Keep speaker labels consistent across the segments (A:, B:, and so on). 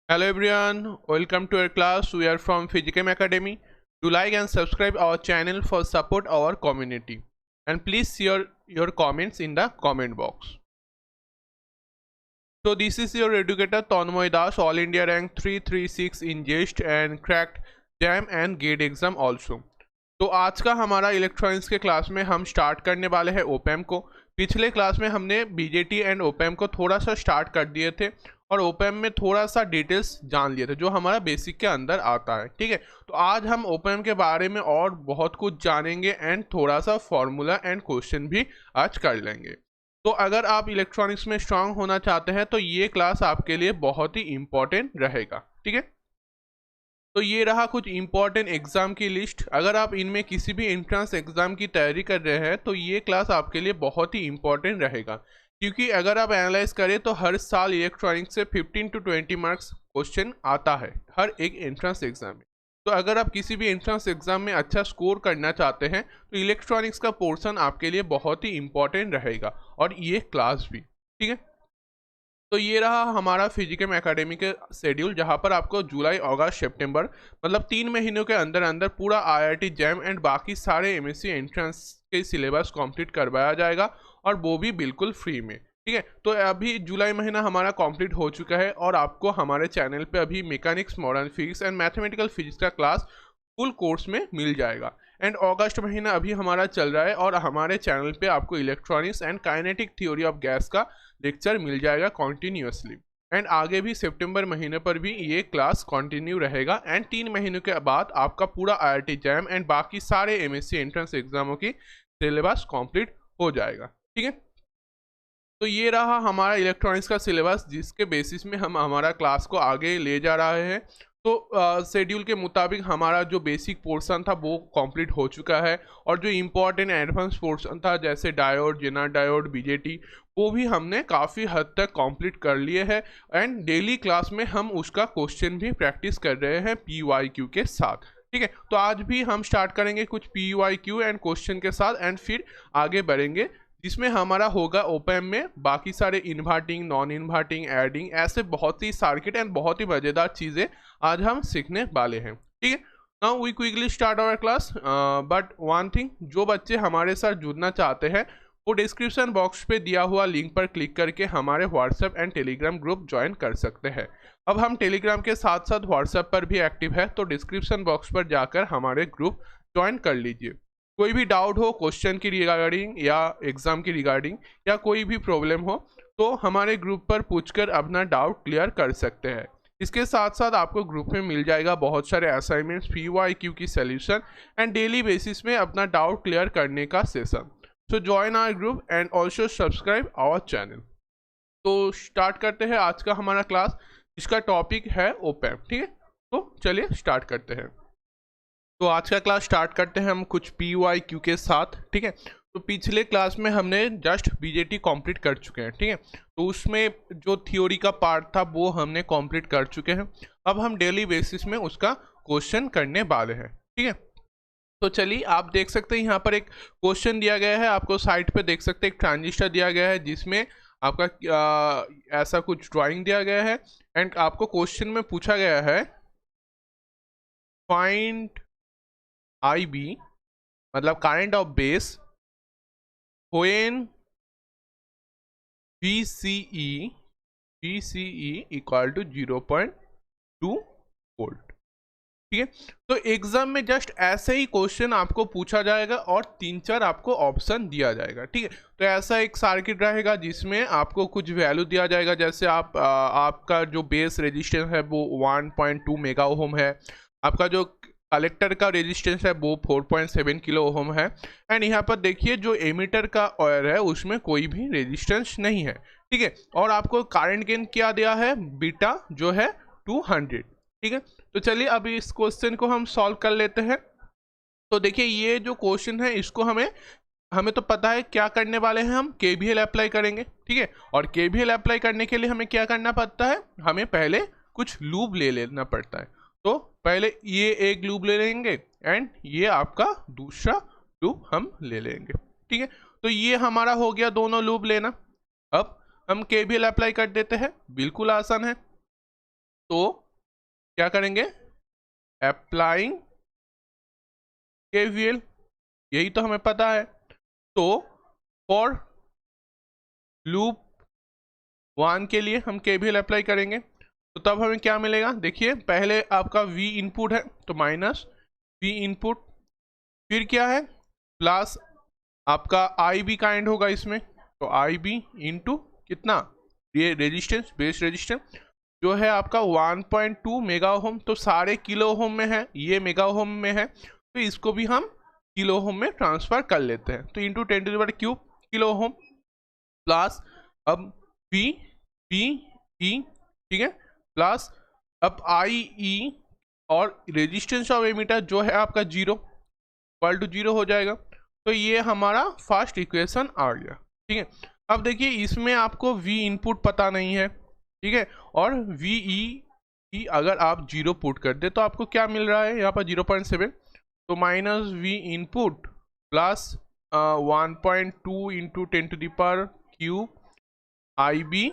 A: Hello everyone, welcome to our class. We are from Physicam Academy. Do like and subscribe our channel for support our community. And please share your comments in the comment box. So this is your educator Tanmoy Das, All India rank 336 in GEST and cracked JAM and GATE exam also. तो आज का हमारा electronics के class में हम start करने वाले हैं ओपैम को। पिछले क्लास में हमने बीजेटी एंड ओपैम को थोड़ा सा स्टार्ट कर दिए थे और ओपैम में थोड़ा सा डिटेल्स जान लिए थे जो हमारा बेसिक के अंदर आता है। ठीक है, तो आज हम ओपैम के बारे में और बहुत कुछ जानेंगे एंड थोड़ा सा फॉर्मूला एंड क्वेश्चन भी आज कर लेंगे। तो अगर आप इलेक्ट्रॉनिक्स में स्ट्रांग होना चाहते हैं तो ये क्लास आपके लिए बहुत ही इंपॉर्टेंट रहेगा। ठीक है, तो ये रहा कुछ इंपॉर्टेंट एग्जाम की लिस्ट। अगर आप इनमें किसी भी एंट्रेंस एग्जाम की तैयारी कर रहे हैं तो ये क्लास आपके लिए बहुत ही इंपॉर्टेंट रहेगा, क्योंकि अगर आप एनालाइज करें तो हर साल इलेक्ट्रॉनिक्स से 15 to 20 मार्क्स क्वेश्चन आता है हर एक एंट्रेंस एग्जाम में। तो अगर आप किसी भी एंट्रेंस एग्जाम में अच्छा स्कोर करना चाहते हैं तो इलेक्ट्रॉनिक्स का पोर्शन आपके लिए बहुत ही इंपॉर्टेंट रहेगा और ये क्लास भी। ठीक है, तो ये रहा हमारा फिजिकम एकेडमी के शेड्यूल, जहाँ पर आपको जुलाई अगस्त सितंबर मतलब 3 महीनों के अंदर अंदर पूरा आईआईटी जैम एंड बाकी सारे एमएससी एंट्रेंस के सिलेबस कंप्लीट करवाया जाएगा और वो भी बिल्कुल फ्री में। ठीक है, तो अभी जुलाई महीना हमारा कंप्लीट हो चुका है और आपको हमारे चैनल पे अभी mechanics, modern physics and mathematical physics का क्लास फुल कोर्स में मिल जाएगा। एंड अगस्त महीना अभी हमारा चल रहा है और हमारे चैनल पे आपको electronics and kinetic theory of gas का लेक्चर मिल जाएगा कॉन्टिन्यूसली। एंड आगे भी सितंबर महीने पर भी ये क्लास कंटिन्यू रहेगा एंड 3 महीनों के बाद आपका पूरा आईआईटी जैम एंड बाकी सारे एमएससी एंट्रेंस एग्जामों की सिलेबस कंप्लीट हो जाएगा। ठीक है, तो ये रहा हमारा इलेक्ट्रॉनिक्स का सिलेबस जिसके बेसिस में हम हमारा क्लास को आगे ले जा रहे हैं। तो शेड्यूल के मुताबिक हमारा जो बेसिक पोर्शन था वो कंप्लीट हो चुका है और जो इम्पोर्टेंट एडवांस पोर्शन था जैसे डायोड, जेनर डायोड, बीजेटी, वो भी हमने काफ़ी हद तक कंप्लीट कर लिए हैं एंड डेली क्लास में हम उसका क्वेश्चन भी प्रैक्टिस कर रहे हैं पीवाईक्यू के साथ। ठीक है, तो आज भी हम स्टार्ट करेंगे कुछ पीवाईक्यू एंड क्वेश्चन के साथ एंड फिर आगे बढ़ेंगे जिसमें हमारा होगा ओपैम में बाकी सारे इन्वर्टिंग, नॉन इन्वर्टिंग, एडिंग, ऐसे बहुत ही सर्किट एंड बहुत ही मज़ेदार चीज़ें आज हम सीखने वाले हैं। ठीक है, now we quickly start our class. But one thing, जो बच्चे हमारे साथ जुड़ना चाहते हैं वो डिस्क्रिप्शन बॉक्स पे दिया हुआ लिंक पर क्लिक करके हमारे WhatsApp and Telegram group join कर सकते हैं। अब हम टेलीग्राम के साथ साथ व्हाट्सएप पर भी एक्टिव है, तो डिस्क्रिप्शन बॉक्स पर जाकर हमारे ग्रुप ज्वाइन कर लीजिए। कोई भी डाउट हो क्वेश्चन की रिगार्डिंग या एग्जाम की रिगार्डिंग या कोई भी प्रॉब्लम हो तो हमारे ग्रुप पर पूछकर अपना डाउट क्लियर कर सकते हैं। इसके साथ साथ आपको ग्रुप में मिल जाएगा बहुत सारे असाइनमेंट्स, पीवाईक्यू की सॉल्यूशन एंड डेली बेसिस में अपना डाउट क्लियर करने का session. So join our group and also subscribe our channel. तो स्टार्ट करते हैं आज का हमारा क्लास, इसका टॉपिक है ओपैम। ठीक है, तो चलिए स्टार्ट करते हैं। तो आज का क्लास स्टार्ट करते हैं हम कुछ पीवाईक्यू के साथ। ठीक है, तो पिछले क्लास में हमने जस्ट बीजेटी कंप्लीट कर चुके हैं। ठीक है, तो उसमें जो थ्योरी का पार्ट था वो हमने कंप्लीट कर चुके हैं। अब हम डेली बेसिस में उसका क्वेश्चन करने वाले हैं। ठीक है, तो चलिए आप देख सकते हैं यहाँ पर एक क्वेश्चन दिया गया है, आपको साइड पे देख सकते हैं एक ट्रांजिस्टर दिया गया है जिसमें आपका ऐसा कुछ ड्राइंग दिया गया है एंड आपको क्वेश्चन में पूछा गया है फाइंड IB मतलब current of base when VCE equal to 0.2 volt. ठीक है, तो एग्जाम में जस्ट ऐसे ही क्वेश्चन आपको पूछा जाएगा और 3-4 आपको ऑप्शन दिया जाएगा। ठीक है, तो ऐसा एक सर्किट रहेगा जिसमें आपको कुछ वैल्यू दिया जाएगा, जैसे आपका जो बेस रेजिस्टेंस है वो 1.2 मेगा ओम है, आपका जो कलेक्टर का रेजिस्टेंस है वो 4.7 किलो ओम है एंड यहाँ पर देखिए जो एमीटर का वायर है उसमें कोई भी रेजिस्टेंस नहीं है। ठीक है, और आपको करंट गेन क्या दिया है, बीटा जो है 200। ठीक है, तो चलिए अभी इस क्वेश्चन को हम सॉल्व कर लेते हैं। तो देखिए ये जो क्वेश्चन है इसको हमें तो पता है क्या करने वाले हैं, हम केवीएल अप्लाई करेंगे। ठीक है, और केवीएल अप्लाई करने के लिए हमें क्या करना पड़ता है, हमें पहले कुछ लूप ले लेना पड़ता है। तो पहले ये एक लूप ले लेंगे एंड ये आपका दूसरा लूप हम ले लेंगे। ठीक है, तो ये हमारा हो गया दोनों लूप लेना। अब हम केवीएल अप्लाई कर देते हैं, बिल्कुल आसान है। तो क्या करेंगे, अप्लाइंग केवीएल, यही तो हमें पता है। तो फॉर लूप 1 के लिए हम केवीएल अप्लाई करेंगे, तो तब हमें क्या मिलेगा, देखिए पहले आपका v इनपुट है तो माइनस v इनपुट, फिर क्या है प्लस आपका आई बी काइंड होगा इसमें, तो आई बी इंटू कितना, ये रेजिस्टेंस बेस रेजिस्टेंस जो है आपका 1.2 मेगा ओम, तो सारे किलो ओम में है, ये मेगा ओम में है, तो इसको भी हम किलो ओम में ट्रांसफर कर लेते हैं, तो into 10 to the power cube kilo ohm plus अब V P E, ठीक है, प्लस अब आई ई और रेजिस्टेंस ऑफ एमीटर जो है आपका 0 इक्वल टू 0 हो जाएगा। तो ये हमारा फर्स्ट इक्वेशन आ गया, ठीक है। अब देखिए इसमें आपको V इनपुट पता नहीं है, ठीक है, और V E अगर आप 0 पुट कर दे तो आपको क्या मिल रहा है यहाँ पर 0.7, तो minus V input plus 1.2 into 10 to the power cube I B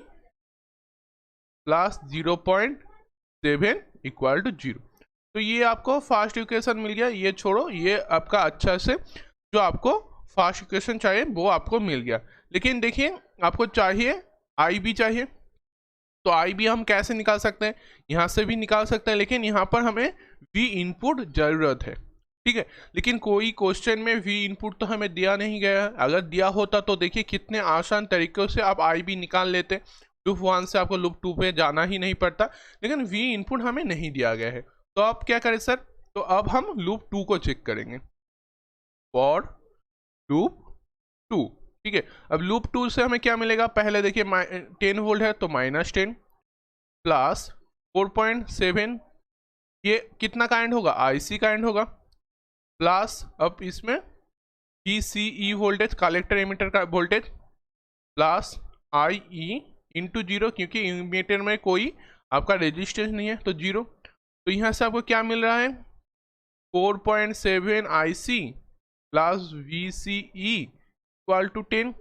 A: plus 0.7 equal to 0। तो ये आपको फर्स्ट इक्वेशन मिल गया, ये छोड़ो, ये आपका अच्छा से जो आपको फर्स्ट इक्वेशन चाहिए वो आपको मिल गया। लेकिन देखिए आपको चाहिए आई बी चाहिए, तो आई बी हम कैसे निकाल सकते हैं, यहाँ से भी निकाल सकते हैं, लेकिन यहाँ पर हमें वी इनपुट जरूरत है, ठीक है। लेकिन कोई क्वेश्चन में वी इनपुट तो हमें दिया नहीं गया है, अगर दिया होता तो देखिए कितने आसान तरीकों से आप आई बी निकाल लेते, लूप 1 से आपको लूप 2 पे जाना ही नहीं पड़ता, लेकिन वी इनपुट हमें नहीं दिया गया है। तो अब क्या करें सर, तो अब हम लूप 2 को चेक करेंगे, फॉर लूप 2, ठीक है। अब लूप 2 से हमें क्या मिलेगा, पहले देखिए 10 वोल्ट है तो -10 प्लस 4.7, ये कितना काइंड होगा, IC काइंड होगा, प्लस अब इसमें PCE वोल्टेज कलेक्टर एमिटर का वोल्टेज प्लस IE इंटू 0, क्योंकि इमीटर में कोई आपका रेजिस्टेंस नहीं है तो 0। तो यहाँ से आपको क्या मिल रहा है 4.7 IC plus VCE equal to 10।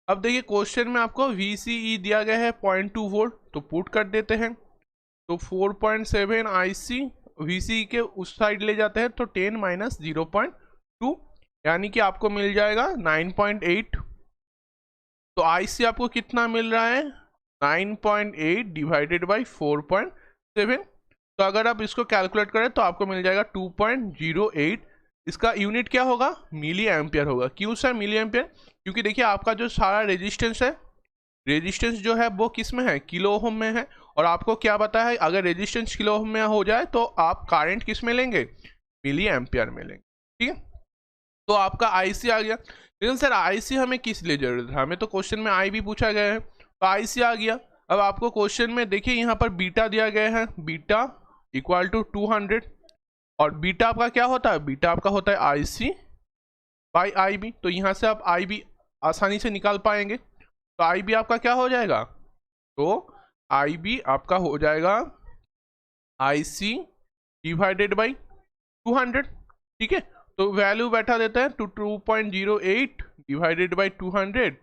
A: अब देखिए क्वेश्चन में आपको VCE दिया गया है 0.2 वोल्ट, तो पुट कर देते हैं, तो 4.7 IC VCE के उस साइड ले जाते हैं तो 10 माइनस 0.2, यानी कि आपको मिल जाएगा 9.8। तो IC आपको कितना मिल रहा है 9.8 डिवाइडेड बाई 4.7, तो अगर आप इसको कैलकुलेट करें तो आपको मिल जाएगा 2.08। इसका यूनिट क्या होगा, मिली एम्पियर होगा। क्यों सर मिली एम्पियर, क्योंकि देखिए आपका जो सारा रेजिस्टेंस है, रेजिस्टेंस जो है वो किस में है, किलो ओम में है, और आपको क्या पता है अगर रेजिस्टेंस किलो ओम में हो जाए तो आप करंट किस में लेंगे, मिली एम्पियर में लेंगे, ठीक है। तो आपका IC आ गया, लेकिन सर IC हमें किस लिए जरूरत है, हमें तो क्वेश्चन में आई भी पूछा गया है, तो IC आ गया। अब आपको क्वेश्चन में देखिए यहाँ पर बीटा दिया गया है, बीटा इक्वल टू 200, और बीटा आपका क्या होता है, बीटा आपका होता है IC बाई IB, तो यहाँ से आप IB आसानी से निकाल पाएंगे, तो IB आपका क्या हो जाएगा, तो IB आपका हो जाएगा IC डिवाइडेड बाई 200, ठीक है। तो वैल्यू बैठा देता है टू 2.08 डिवाइडेड बाई 200,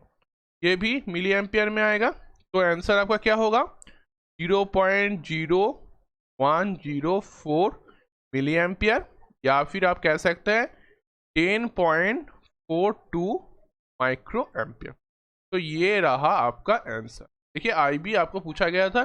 A: ये भी मिली एम्पियर में आएगा, तो आंसर आपका क्या होगा 0.0104 मिली एम्पियर, या फिर आप कह सकते हैं 10.42 माइक्रो एम्पियर। तो ये रहा आपका आंसर। देखिए IB आपको पूछा गया था,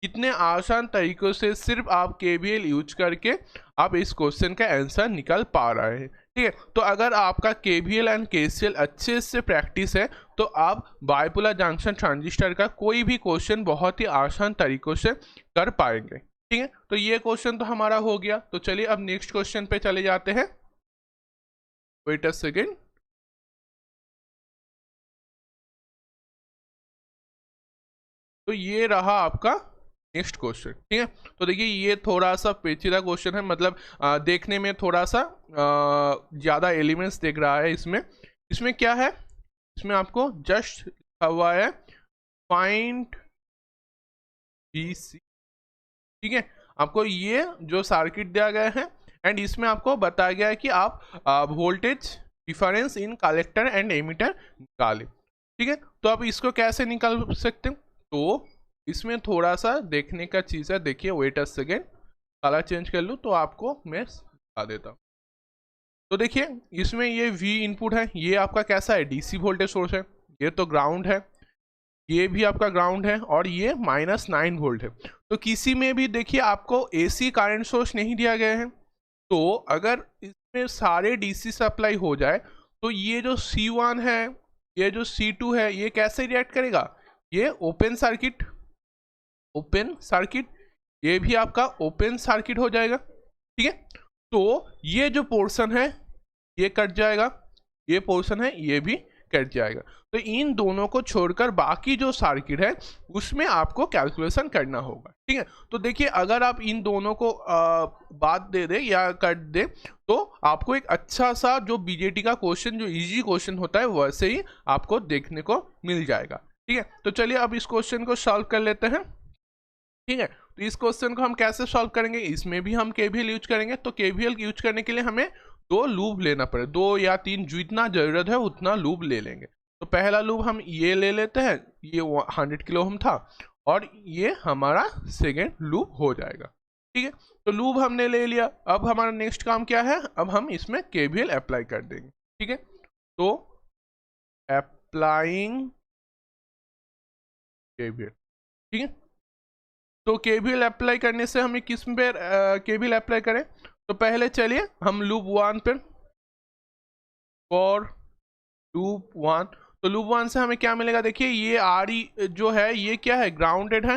A: कितने आसान तरीकों से सिर्फ आप KVL यूज करके आप इस क्वेश्चन का आंसर निकाल पा रहे हैं, ठीक है। तो अगर आपका KVL एंड KCL अच्छे से प्रैक्टिस है तो आप बाइपोलर जंक्शन ट्रांजिस्टर का कोई भी क्वेश्चन बहुत ही आसान तरीकों से कर पाएंगे, ठीक है। तो ये क्वेश्चन तो हमारा हो गया, तो चलिए अब नेक्स्ट क्वेश्चन पे चले जाते हैं। वेट अ सेकेंड, तो ये रहा आपका नेक्स्ट क्वेश्चन, ठीक है। तो देखिए ये थोड़ा सा पेचीदा क्वेश्चन है, मतलब देखने में थोड़ा सा ज़्यादा एलिमेंट्स देख रहा है इसमें। इसमें क्या है, इसमें आपको जस्ट लिखा हुआ है फाइंड BC, ठीक है। आपको ये जो सर्किट दिया गया है एंड इसमें आपको बताया गया है कि आप voltage difference in collector and emitter निकालें, ठीक है। तो आप इसको कैसे निकाल सकते हैं, तो इसमें थोड़ा सा देखने का चीज़ है, देखिए wait a second, colour change कर लूँ तो आपको मैं बता देता हूँ। तो देखिए इसमें ये V इनपुट है, ये आपका कैसा है, DC वोल्टेज सोर्स है, ये तो ग्राउंड है, ये भी आपका ग्राउंड है, और ये -9 वोल्ट है। तो किसी में भी देखिए आपको AC करंट सोर्स नहीं दिया गया है, तो अगर इसमें सारे DC सप्लाई हो जाए तो ये जो C1 है, ये जो C2 है, ये कैसे रिएक्ट करेगा, ये ओपन सर्किट, ये भी आपका ओपन सर्किट हो जाएगा, ठीक है। तो ये जो पोर्शन है ये कट जाएगा, ये पोर्शन है ये भी कट जाएगा। तो इन दोनों को छोड़कर बाकी जो सर्किट है उसमें आपको कैलकुलेशन करना होगा, ठीक है। तो देखिए अगर आप इन दोनों को बात दे दे या कट दे तो आपको एक अच्छा सा जो बीजेटी का क्वेश्चन, जो इजी क्वेश्चन होता है, वैसे ही आपको देखने को मिल जाएगा, ठीक है। तो चलिए अब इस क्वेश्चन को सॉल्व कर लेते हैं, ठीक है। तो इस क्वेश्चन को हम कैसे सॉल्व करेंगे, इसमें भी हम केवीएल यूज करेंगे। तो केवीएल यूज करने के लिए हमें 2 लूप लेना पड़े, 2 या 3, जितना जरूरत है उतना लूप ले लेंगे। तो पहला लूप हम ये ले लेते हैं, ये 100 किलो ओम था, और ये हमारा सेकेंड लूप हो जाएगा, ठीक है। तो लूप हमने ले लिया, अब हमारा नेक्स्ट काम क्या है, अब हम इसमें केवीएल अप्लाई कर देंगे, ठीक है। तो अप्लाइंग केवीएल, ठीक है। तो केवीएल अप्लाई करने से हमें किस पे केवीएल अप्लाई करें, तो पहले चलिए हम लूप 1 पे, फॉर लूप 1, तो लूप 1 से हमें क्या मिलेगा, देखिए ये RE जो है ये क्या है, ग्राउंडेड है,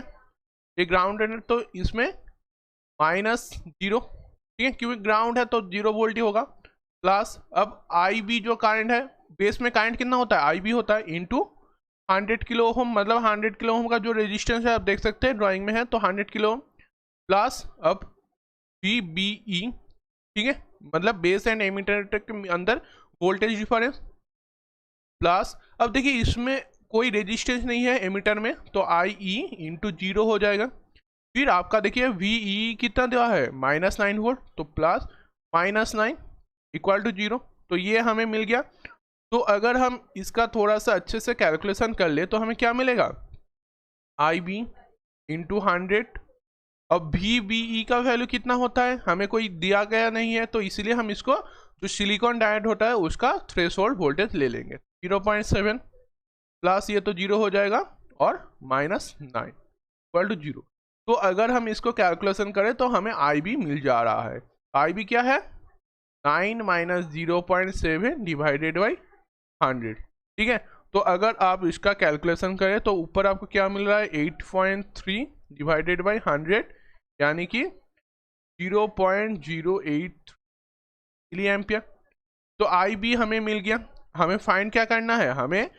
A: ये ग्राउंडेड है, तो इसमें -0, ठीक है, क्योंकि ग्राउंड है तो 0 वोल्ट ही होगा, प्लस अब IB जो करंट है, बेस में करंट कितना होता है, IB होता है, इंटू 100 किलो ओम, मतलब 100 किलो ओम का जो रेजिस्टेंस है आप देख सकते हैं ड्राइंग में है, तो 100 किलो ओम, प्लस अब VBE, ठीक है, मतलब बेस एंड एमीटर के अंदर वोल्टेज डिफरेंस, प्लस अब देखिए इसमें कोई रेजिस्टेंस नहीं है एमीटर में, तो IE इंटू 0 हो जाएगा। फिर आपका देखिए VE कितना दिया है, -9 वोल्ट, तो प्लस -9 इक्वल टू 0, तो ये हमें मिल गया। तो अगर हम इसका थोड़ा सा अच्छे से कैलकुलेशन कर ले तो हमें क्या मिलेगा, IB इंटू 100, अब VBE का वैल्यू कितना होता है हमें कोई दिया गया नहीं है, तो इसलिए हम इसको जो सिलिकॉन डायोड होता है उसका थ्रेशोल्ड वोल्टेज ले लेंगे, 0.7 प्लस ये तो 0 हो जाएगा, और -9 इक्वल टू 0। तो अगर हम इसको कैलकुलेशन करें तो हमें IB मिल जा रहा है, IB क्या है, 9 - 0.7 डिवाइडेड बाई 100, ठीक है। तो अगर आप इसका कैलकुलेशन करें तो ऊपर आपको क्या मिल रहा है, 8.3 डिवाइडेड बाई 100, यानी कि 0.08 मिली एम्पियर। तो IB हमें मिल गया, हमें फाइंड क्या करना है, हमें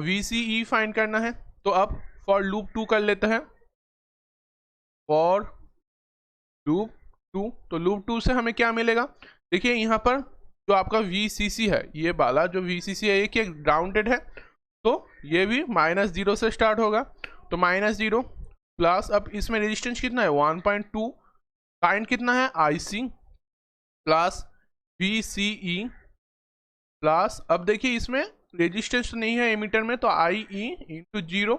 A: VCE फाइंड करना है। तो अब फॉर लूप 2 कर लेते हैं, फॉर लूप 2, तो लूप 2 से हमें क्या मिलेगा, देखिए यहाँ पर जो आपका VCC है, ये वाला जो VCC है ये क्या ग्राउंडेड है, तो ये भी -0 से स्टार्ट होगा, तो -0 प्लस अब इसमें रेजिस्टेंस कितना है 1.2, करंट कितना है IC, प्लस VCE, प्लस अब देखिए इसमें रेजिस्टेंस नहीं है एमीटर में, तो IE इंटू 0,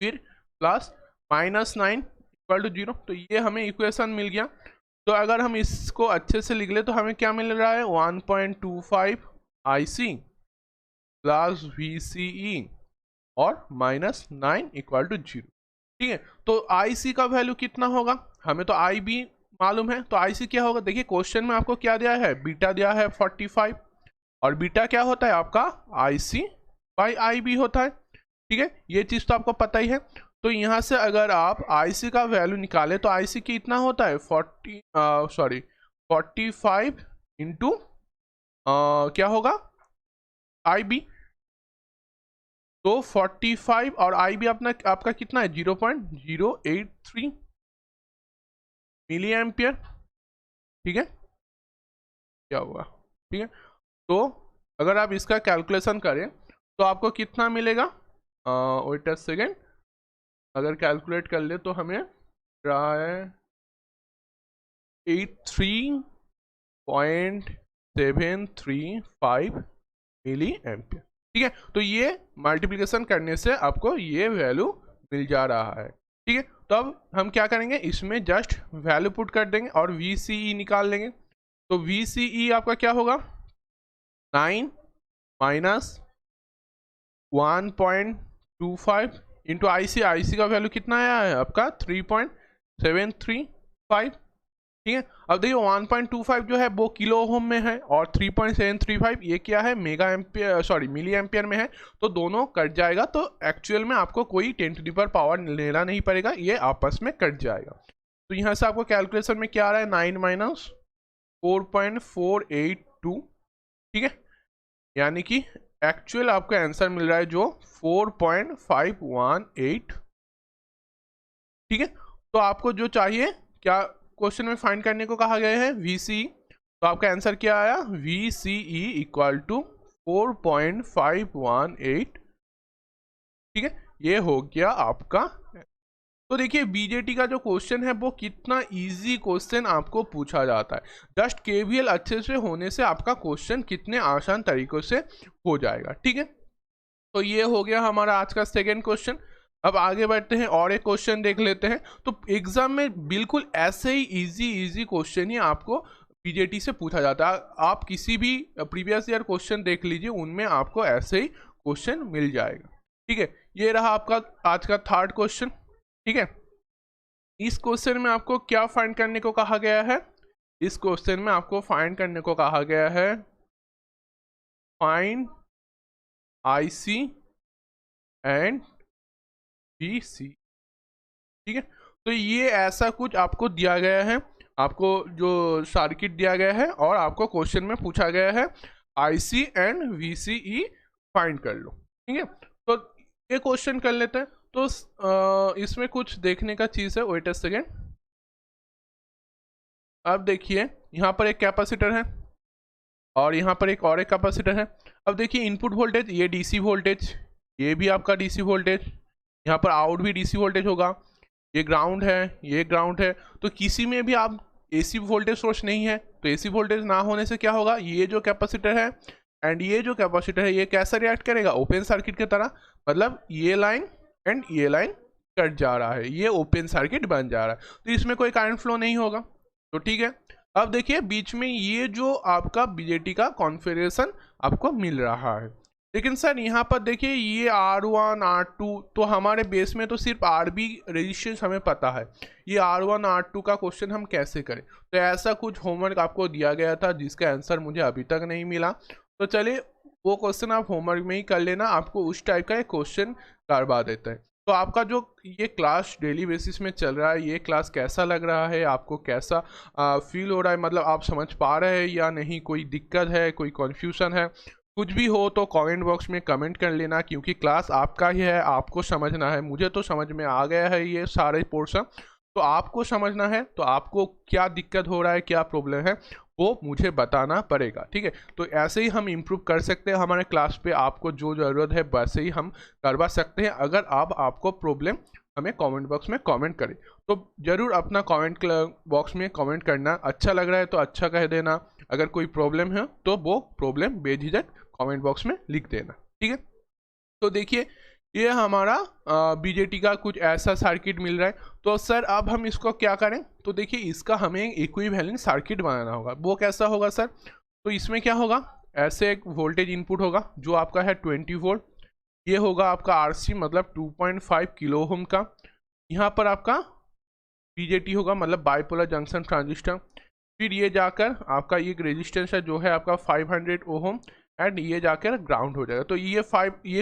A: फिर प्लस -9 इक्वल टू 0, तो ये हमें इक्वेशन मिल गया। तो अगर हम इसको अच्छे से लिख ले तो हमें क्या मिल रहा है, 1.25 IC प्लस VCE और -9 इक्वल टू 0, ठीक है। तो IC का वैल्यू कितना होगा, हमें तो IB मालूम है, तो IC क्या होगा, देखिए क्वेश्चन में आपको क्या दिया है, बीटा दिया है 45, और बीटा क्या होता है आपका IC बाई IB होता है, ठीक है, ये चीज़ तो आपको पता ही है। तो यहाँ से अगर आप IC का वैल्यू निकाले तो IC कितना होता है 45 इंटू क्या होगा IB, तो 45 और IB आपका कितना है 0.083 मिली एम्पियर, ठीक है, क्या होगा, ठीक है। तो अगर आप इसका कैलकुलेशन करें तो आपको कितना मिलेगा, वेट अ सेकेंड, अगर कैलकुलेट कर ले तो हमें रहा है 83.735 मिली एम्पियर, ठीक है। तो ये मल्टीप्लिकेशन करने से आपको ये वैल्यू मिल जा रहा है। ठीक है, तो अब हम क्या करेंगे, इसमें जस्ट वैल्यू पुट कर देंगे और VCE निकाल लेंगे। तो VCE आपका क्या होगा, 9 माइनस 1.25 इंटू IC का वैल्यू कितना आया है आपका 3.735। ठीक है, अब देखिए 1.25 जो है वो किलो ओम में है और 3.735 ये क्या है, mega ampere sorry milli ampere में है। तो दोनों कट जाएगा, तो एक्चुअल में आपको कोई 10⁻⁴ लेना नहीं पड़ेगा, ये आपस में कट जाएगा। तो यहाँ से आपको कैलकुलेशन में क्या आ रहा है, 9 माइनस 4.482। ठीक है, यानी कि एक्चुअल आपका आंसर मिल रहा है जो 4.518। ठीक है, तो आपको जो चाहिए, क्या क्वेश्चन में फाइंड करने को कहा गया है, VCE। तो आपका आंसर क्या आया, VCE इक्वल टू 4.518। ठीक है, ये हो गया आपका। तो देखिए बीजेटी का जो क्वेश्चन है वो कितना इजी क्वेश्चन आपको पूछा जाता है। जस्ट KVL अच्छे से होने से आपका क्वेश्चन कितने आसान तरीकों से हो जाएगा। ठीक है, तो ये हो गया हमारा आज का सेकेंड क्वेश्चन। अब आगे बढ़ते हैं और एक क्वेश्चन देख लेते हैं। तो एग्जाम में बिल्कुल ऐसे ही इजी क्वेश्चन ही आपको बीजेटी से पूछा जाता है। आप किसी भी प्रीवियस ईयर क्वेश्चन देख लीजिए, उनमें आपको ऐसे ही क्वेश्चन मिल जाएगा। ठीक है, ये रहा आपका आज का थर्ड क्वेश्चन। ठीक है, इस क्वेश्चन में आपको क्या फाइंड करने को कहा गया है, इस क्वेश्चन में आपको फाइंड करने को कहा गया है फाइंड IC एंड VC। ठीक है, तो ये ऐसा कुछ आपको दिया गया है, आपको जो सर्किट दिया गया है और आपको क्वेश्चन में पूछा गया है IC एंड VCE फाइंड कर लो। ठीक है, तो ये क्वेश्चन कर लेते हैं। तो इसमें कुछ देखने का चीज़ है, वेट अ सेकेंड। अब देखिए यहाँ पर एक कैपेसिटर है और यहाँ पर एक और एक कैपेसिटर है। अब देखिए इनपुट वोल्टेज ये DC वोल्टेज, ये भी आपका DC वोल्टेज, यहाँ पर आउट भी DC वोल्टेज होगा, ये ग्राउंड है, ये ग्राउंड है। तो किसी में भी आप AC वोल्टेज सोर्स नहीं है, तो AC वोल्टेज ना होने से क्या होगा, ये जो कैपेसिटर है एंड ये जो कैपेसिटर है ये कैसा रिएक्ट करेगा, ओपन सर्किट की तरह। मतलब ये लाइन एंड ये लाइन कट जा रहा है, ये ओपन सर्किट बन जा रहा है, तो इसमें कोई करंट फ्लो नहीं होगा। तो ठीक है, अब देखिए बीच में ये जो आपका बीजेटी का कॉन्फ़िगरेशन आपको मिल रहा है। लेकिन सर यहाँ पर देखिए ये R1 R2, तो हमारे बेस में तो सिर्फ RB रेजिस्टेंस हमें पता है, ये R1 R2 का क्वेश्चन हम कैसे करें। तो ऐसा कुछ होमवर्क आपको दिया गया था जिसका आंसर मुझे अभी तक नहीं मिला। तो चलिए वो क्वेश्चन आप होमवर्क में ही कर लेना, आपको उस टाइप का एक क्वेश्चन करवा देता है। तो आपका जो ये क्लास डेली बेसिस में चल रहा है, ये क्लास कैसा लग रहा है आपको, कैसा फील हो रहा है, मतलब आप समझ पा रहे हैं या नहीं, कोई दिक्कत है, कोई कन्फ्यूज़न है, कुछ भी हो तो कमेंट बॉक्स में कमेंट कर लेना। क्योंकि क्लास आपका ही है, आपको समझना है। मुझे तो समझ में आ गया है ये सारे पोर्शन, तो आपको समझना है। तो आपको क्या दिक्कत हो रहा है, क्या प्रॉब्लम है, वो मुझे बताना पड़ेगा। ठीक है, तो ऐसे ही हम इम्प्रूव कर सकते हैं हमारे क्लास पे। आपको जो ज़रूरत है वैसे ही हम करवा सकते हैं। अगर आपको प्रॉब्लम हमें कमेंट बॉक्स में कमेंट करें, तो ज़रूर अपना कमेंट बॉक्स में कमेंट करना। अच्छा लग रहा है तो अच्छा कह देना, अगर कोई प्रॉब्लम है तो वो प्रॉब्लम बेझिझक कमेंट बॉक्स में लिख देना। ठीक है, तो देखिए ये हमारा बीजेटी का कुछ ऐसा सर्किट मिल रहा है। तो सर अब हम इसको क्या करें, तो देखिए इसका हमें एक इक्विवेलेंट सर्किट बनाना होगा। वो कैसा होगा सर, तो इसमें क्या होगा, ऐसे एक वोल्टेज इनपुट होगा जो आपका है 20 वोल्ट, ये होगा आपका RC मतलब 2.5 किलो ओम का। यहाँ पर आपका बीजेटी होगा मतलब बाइपोलर जंक्शन ट्रांजिस्टर। फिर ये जाकर आपका एक रेजिस्टेंस है जो है आपका 500 ओम एंड ये जाकर ग्राउंड हो जाएगा। तो ये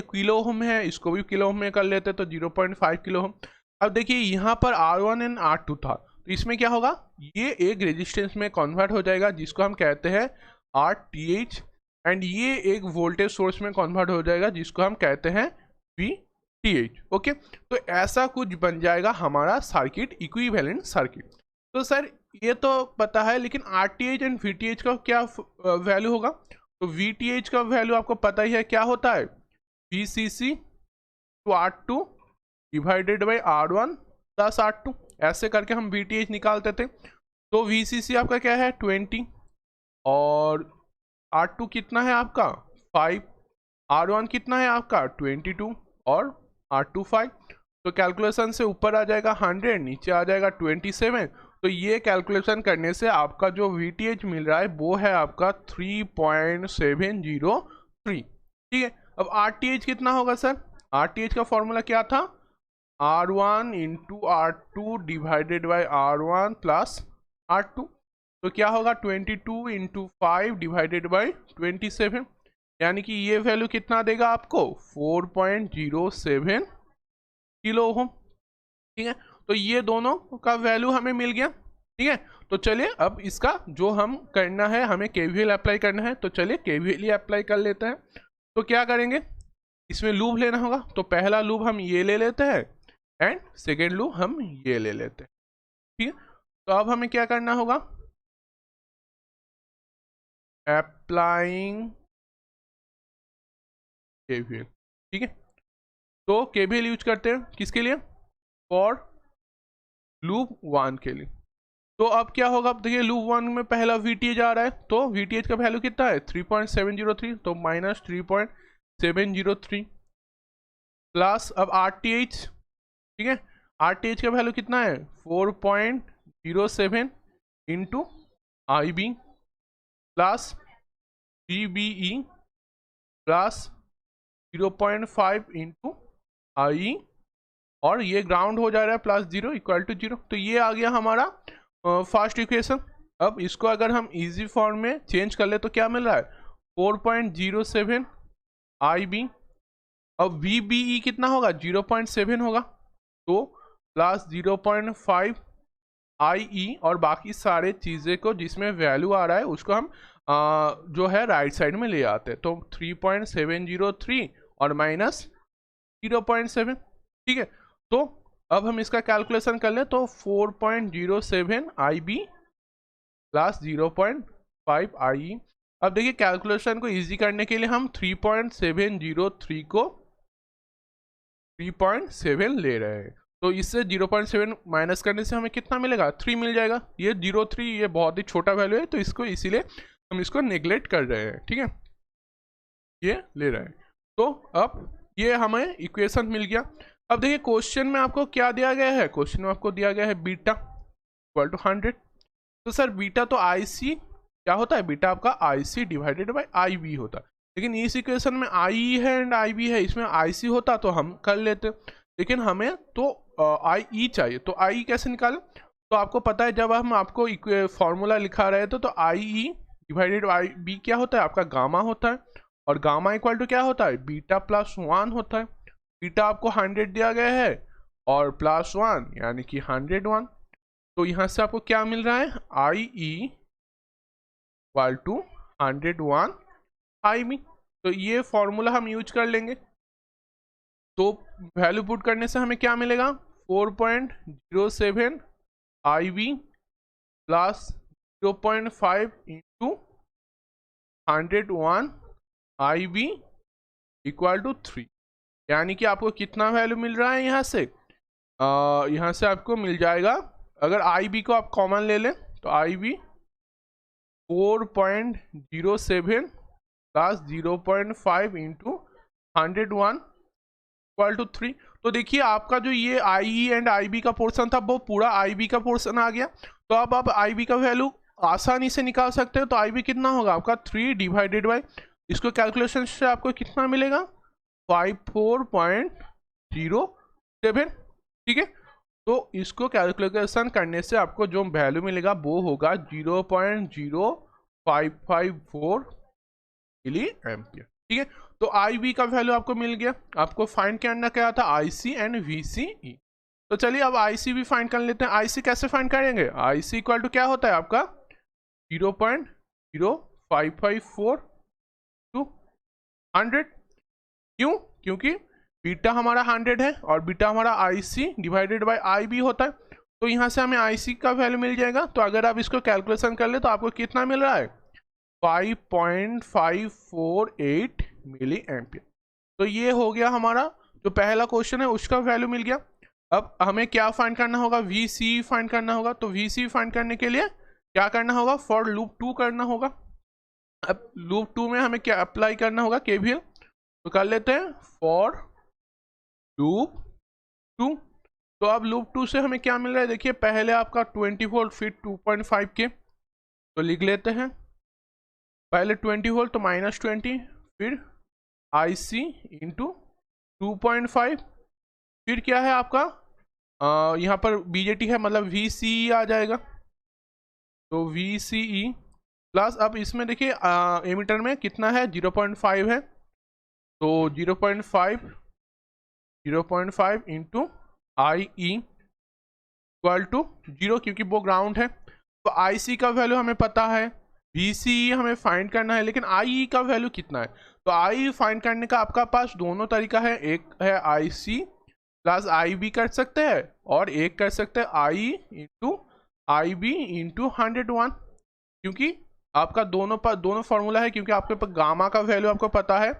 A: किलो ओम है, इसको भी किलो ओम में कर लेते तो 0.5 किलो ओम। अब देखिए यहाँ पर R1 एंड R2 था, तो इसमें क्या होगा, ये एक रेजिस्टेंस में कन्वर्ट हो जाएगा जिसको हम कहते हैं RTH, एंड ये एक वोल्टेज सोर्स में कन्वर्ट हो जाएगा जिसको हम कहते हैं VTH। ओके, तो ऐसा कुछ बन जाएगा हमारा सर्किट, इक्विवेलेंट सर्किट। तो सर ये तो पता है, लेकिन RTH एंड VTH का क्या वैल्यू होगा, तो VTH का वैल्यू आपको पता ही है क्या होता है, VCC to R2 divided by R1 plus R2, ऐसे करके हम VTH निकालते थे। तो VCC आपका क्या है 20 और R2 कितना है आपका 5, R1 कितना है आपका 22 और R2 5। तो कैलकुलेशन से ऊपर आ जाएगा 100, नीचे आ जाएगा 27। तो ये कैलकुलेशन करने से आपका जो VTH मिल रहा है वो है आपका 3.703। ठीक है, अब RTH कितना होगा सर? RTH का फॉर्मूला क्या था? R1 into R2 divided by R1 plus R2। तो क्या होगा 22 इंटू 5 डिवाइडेड बाई 27, यानी कि ये वैल्यू कितना देगा आपको 4.07 किलो ओम। ठीक है, तो ये दोनों का वैल्यू हमें मिल गया। ठीक है, तो चलिए अब इसका जो हम करना है, हमें KVL अप्लाई करना है, तो चलिए KVL ही अप्लाई कर लेते हैं। तो क्या करेंगे, इसमें लूप लेना होगा। तो पहला लूप हम ये ले लेते हैं एंड सेकेंड लूप हम ये ले लेते हैं। ठीक है, तो अब हमें क्या करना होगा, अप्लाइंग KVL। ठीक है, तो KVL यूज करते हैं किसके लिए? फॉर लूप 1 के लिए। तो अब क्या होगा, अब देखिए लूप 1 में पहला VTH आ रहा है, तो VTH का वैल्यू कितना है 3.703, तो माइनस 3.703 प्लस अब RTH। ठीक है, RTH का वैल्यू कितना है 4.07 into IB plus GBE plus 0.5 into IE, और ये ग्राउंड हो जा रहा है प्लस 0 इक्वल टू 0। तो ये आ गया हमारा फर्स्ट इक्वेशन। अब इसको अगर हम इजी फॉर्म में चेंज कर ले तो क्या मिल रहा है 4.07 IB, अब VBE कितना होगा 0.7 होगा, तो प्लस 0.5 IE, और बाकी सारे चीज़ें को जिसमें वैल्यू आ रहा है उसको हम जो है राइट साइड में ले आते हैं। तो 3.703 और माइनस 0.7। ठीक है, तो अब हम इसका कैलकुलेशन कर ले तो 4.07 IB प्लस 0.5 IE। अब देखिए कैलकुलेशन को इजी करने के लिए हम 3.703 को 3.7 ले रहे हैं, तो इससे 0.7 माइनस करने से हमें कितना मिलेगा 3 मिल जाएगा। ये 0.3 ये बहुत ही छोटा वैल्यू है, तो इसको इसीलिए हम इसको नेग्लेक्ट कर रहे हैं। ठीक है, ये ले रहे हैं। तो अब ये हमें इक्वेशन मिल गया। अब देखिए क्वेश्चन में आपको क्या दिया गया है, क्वेश्चन में आपको दिया गया है बीटा इक्वल टू 100। तो सर बीटा तो IC क्या होता है, बीटा आपका IC डिवाइडेड बाई IB होता है, लेकिन इस इक्वेशन में IE है एंड IB है, इसमें IC होता तो हम कर लेते, लेकिन हमें तो IE चाहिए। तो IE कैसे निकालें, तो आपको पता है जब हम आपको फॉर्मूला लिखा रहे थे तो IE डिवाइडेड बाई IB क्या होता है आपका गामा होता है, और गामा इक्वल टू क्या होता है बीटा प्लस 1 होता है। बीटा आपको 100 दिया गया है और प्लस 1 यानी कि 101। तो यहाँ से आपको क्या मिल रहा है IE इक्वल टू 101 IB। तो ये फॉर्मूला हम यूज कर लेंगे। तो वैल्यू पुट करने से हमें क्या मिलेगा 4.07 IB plus 0.5 into 101 IB equal to 3, यानी कि आपको कितना वैल्यू मिल रहा है यहाँ से यहाँ से आपको मिल जाएगा, अगर IB को आप कॉमन ले लें तो IB 4.07 plus 0.5 into 101 equal to 3। तो देखिए आपका जो ये IE एंड IB का पोर्शन था वो पूरा IB का पोर्शन आ गया। तो अब आप IB का वैल्यू आसानी से निकाल सकते हो। तो IB कितना होगा आपका 3 डिवाइडेड बाई, इसको कैलकुलेशन से आपको कितना मिलेगा 54.07। ठीक है, तो इसको कैलकुलेशन करने से आपको जो वैल्यू मिलेगा वो होगा 0.0554 मिली एम्पियर। ठीक है, तो IB का वैल्यू आपको मिल गया। आपको फाइंड करना क्या था IC एंड VCE। तो चलिए अब IC भी फाइंड कर लेते हैं। IC कैसे फाइंड करेंगे, IC इक्वल टू क्या होता है आपका 0.0554 टू 100। क्यों, क्योंकि बीटा हमारा 100 है और बीटा हमारा IC डिवाइडेड बाय IB होता है। तो यहाँ से हमें IC का वैल्यू मिल जाएगा। तो अगर आप इसको कैलकुलेशन कर ले तो आपको कितना मिल रहा है 5.548 मिली एम्पियर। तो ये हो गया हमारा जो पहला क्वेश्चन है उसका वैल्यू मिल गया। अब हमें क्या फाइंड करना होगा VCE फाइंड करना होगा। तो VCE फाइंड करने के लिए क्या करना होगा फॉर लूप 2 करना होगा। अब लूप 2 में हमें क्या अप्लाई करना होगा KVL। तो कर लेते हैं फॉर लूप 2। तो अब लूप 2 से हमें क्या मिल रहा है, देखिए पहले आपका 20 वोल्ट फिर 2.5 के, तो लिख लेते हैं पहले 20 वोल्ट तो -20, फिर IC इंटू 2.5, फिर क्या है आपका यहाँ पर BJT है मतलब VCE आ जाएगा, तो VCE प्लस अब इसमें देखिए एमीटर में कितना है 0.5 है, तो 0.5 इंटू IE इक्वल टू 0, क्योंकि वो ग्राउंड है। तो IC का वैल्यू हमें पता है, VCE हमें फाइंड करना है, लेकिन IE का वैल्यू कितना है। तो IE फाइंड करने का आपका पास दोनों तरीका है, एक है IC प्लस IB कर सकते हैं और एक कर सकते हैं IE इंटू IB इंटू 101, क्योंकि आपका दोनों फार्मूला है, क्योंकि आपके पास गामा का वैल्यू आपको पता है।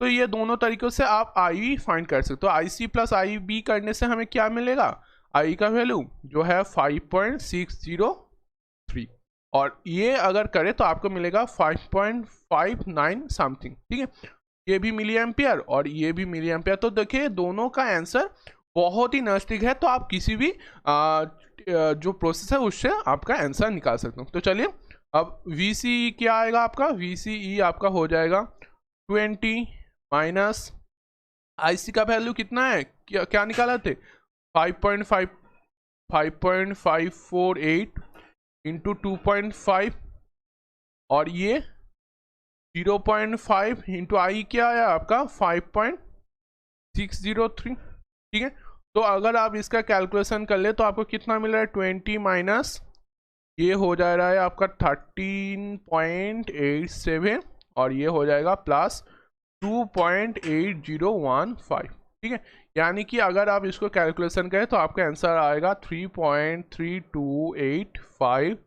A: तो ये दोनों तरीकों से आप IE फाइंड कर सकते हो। IC प्लस IB करने से हमें क्या मिलेगा, आई का वैल्यू जो है 5.603, और ये अगर करें तो आपको मिलेगा 5.59 समथिंग, ठीक है। ये भी मिली एम्पियर और ये भी मिली एम्पियर, तो देखिए दोनों का आंसर बहुत ही नजदीक है। तो आप किसी भी जो प्रोसेस है उससे आपका आंसर निकाल सकते हो। तो चलिए अब VCE क्या आएगा आपका, VCE आपका हो जाएगा 20 माइनस IC का वैल्यू कितना है, क्या निकाला थे 5.548 इंटू 2.5, और ये 0.5 इंटू आई क्या आया आपका 5.603, ठीक है। तो अगर आप इसका कैलकुलेशन कर ले तो आपको कितना मिल रहा है 20 माइनस ये हो जा रहा है आपका 13.87, और ये हो जाएगा प्लस 2.8015, ठीक है। यानी कि अगर आप इसको कैलकुलेशन करें तो आपका आंसर आएगा 3.3285,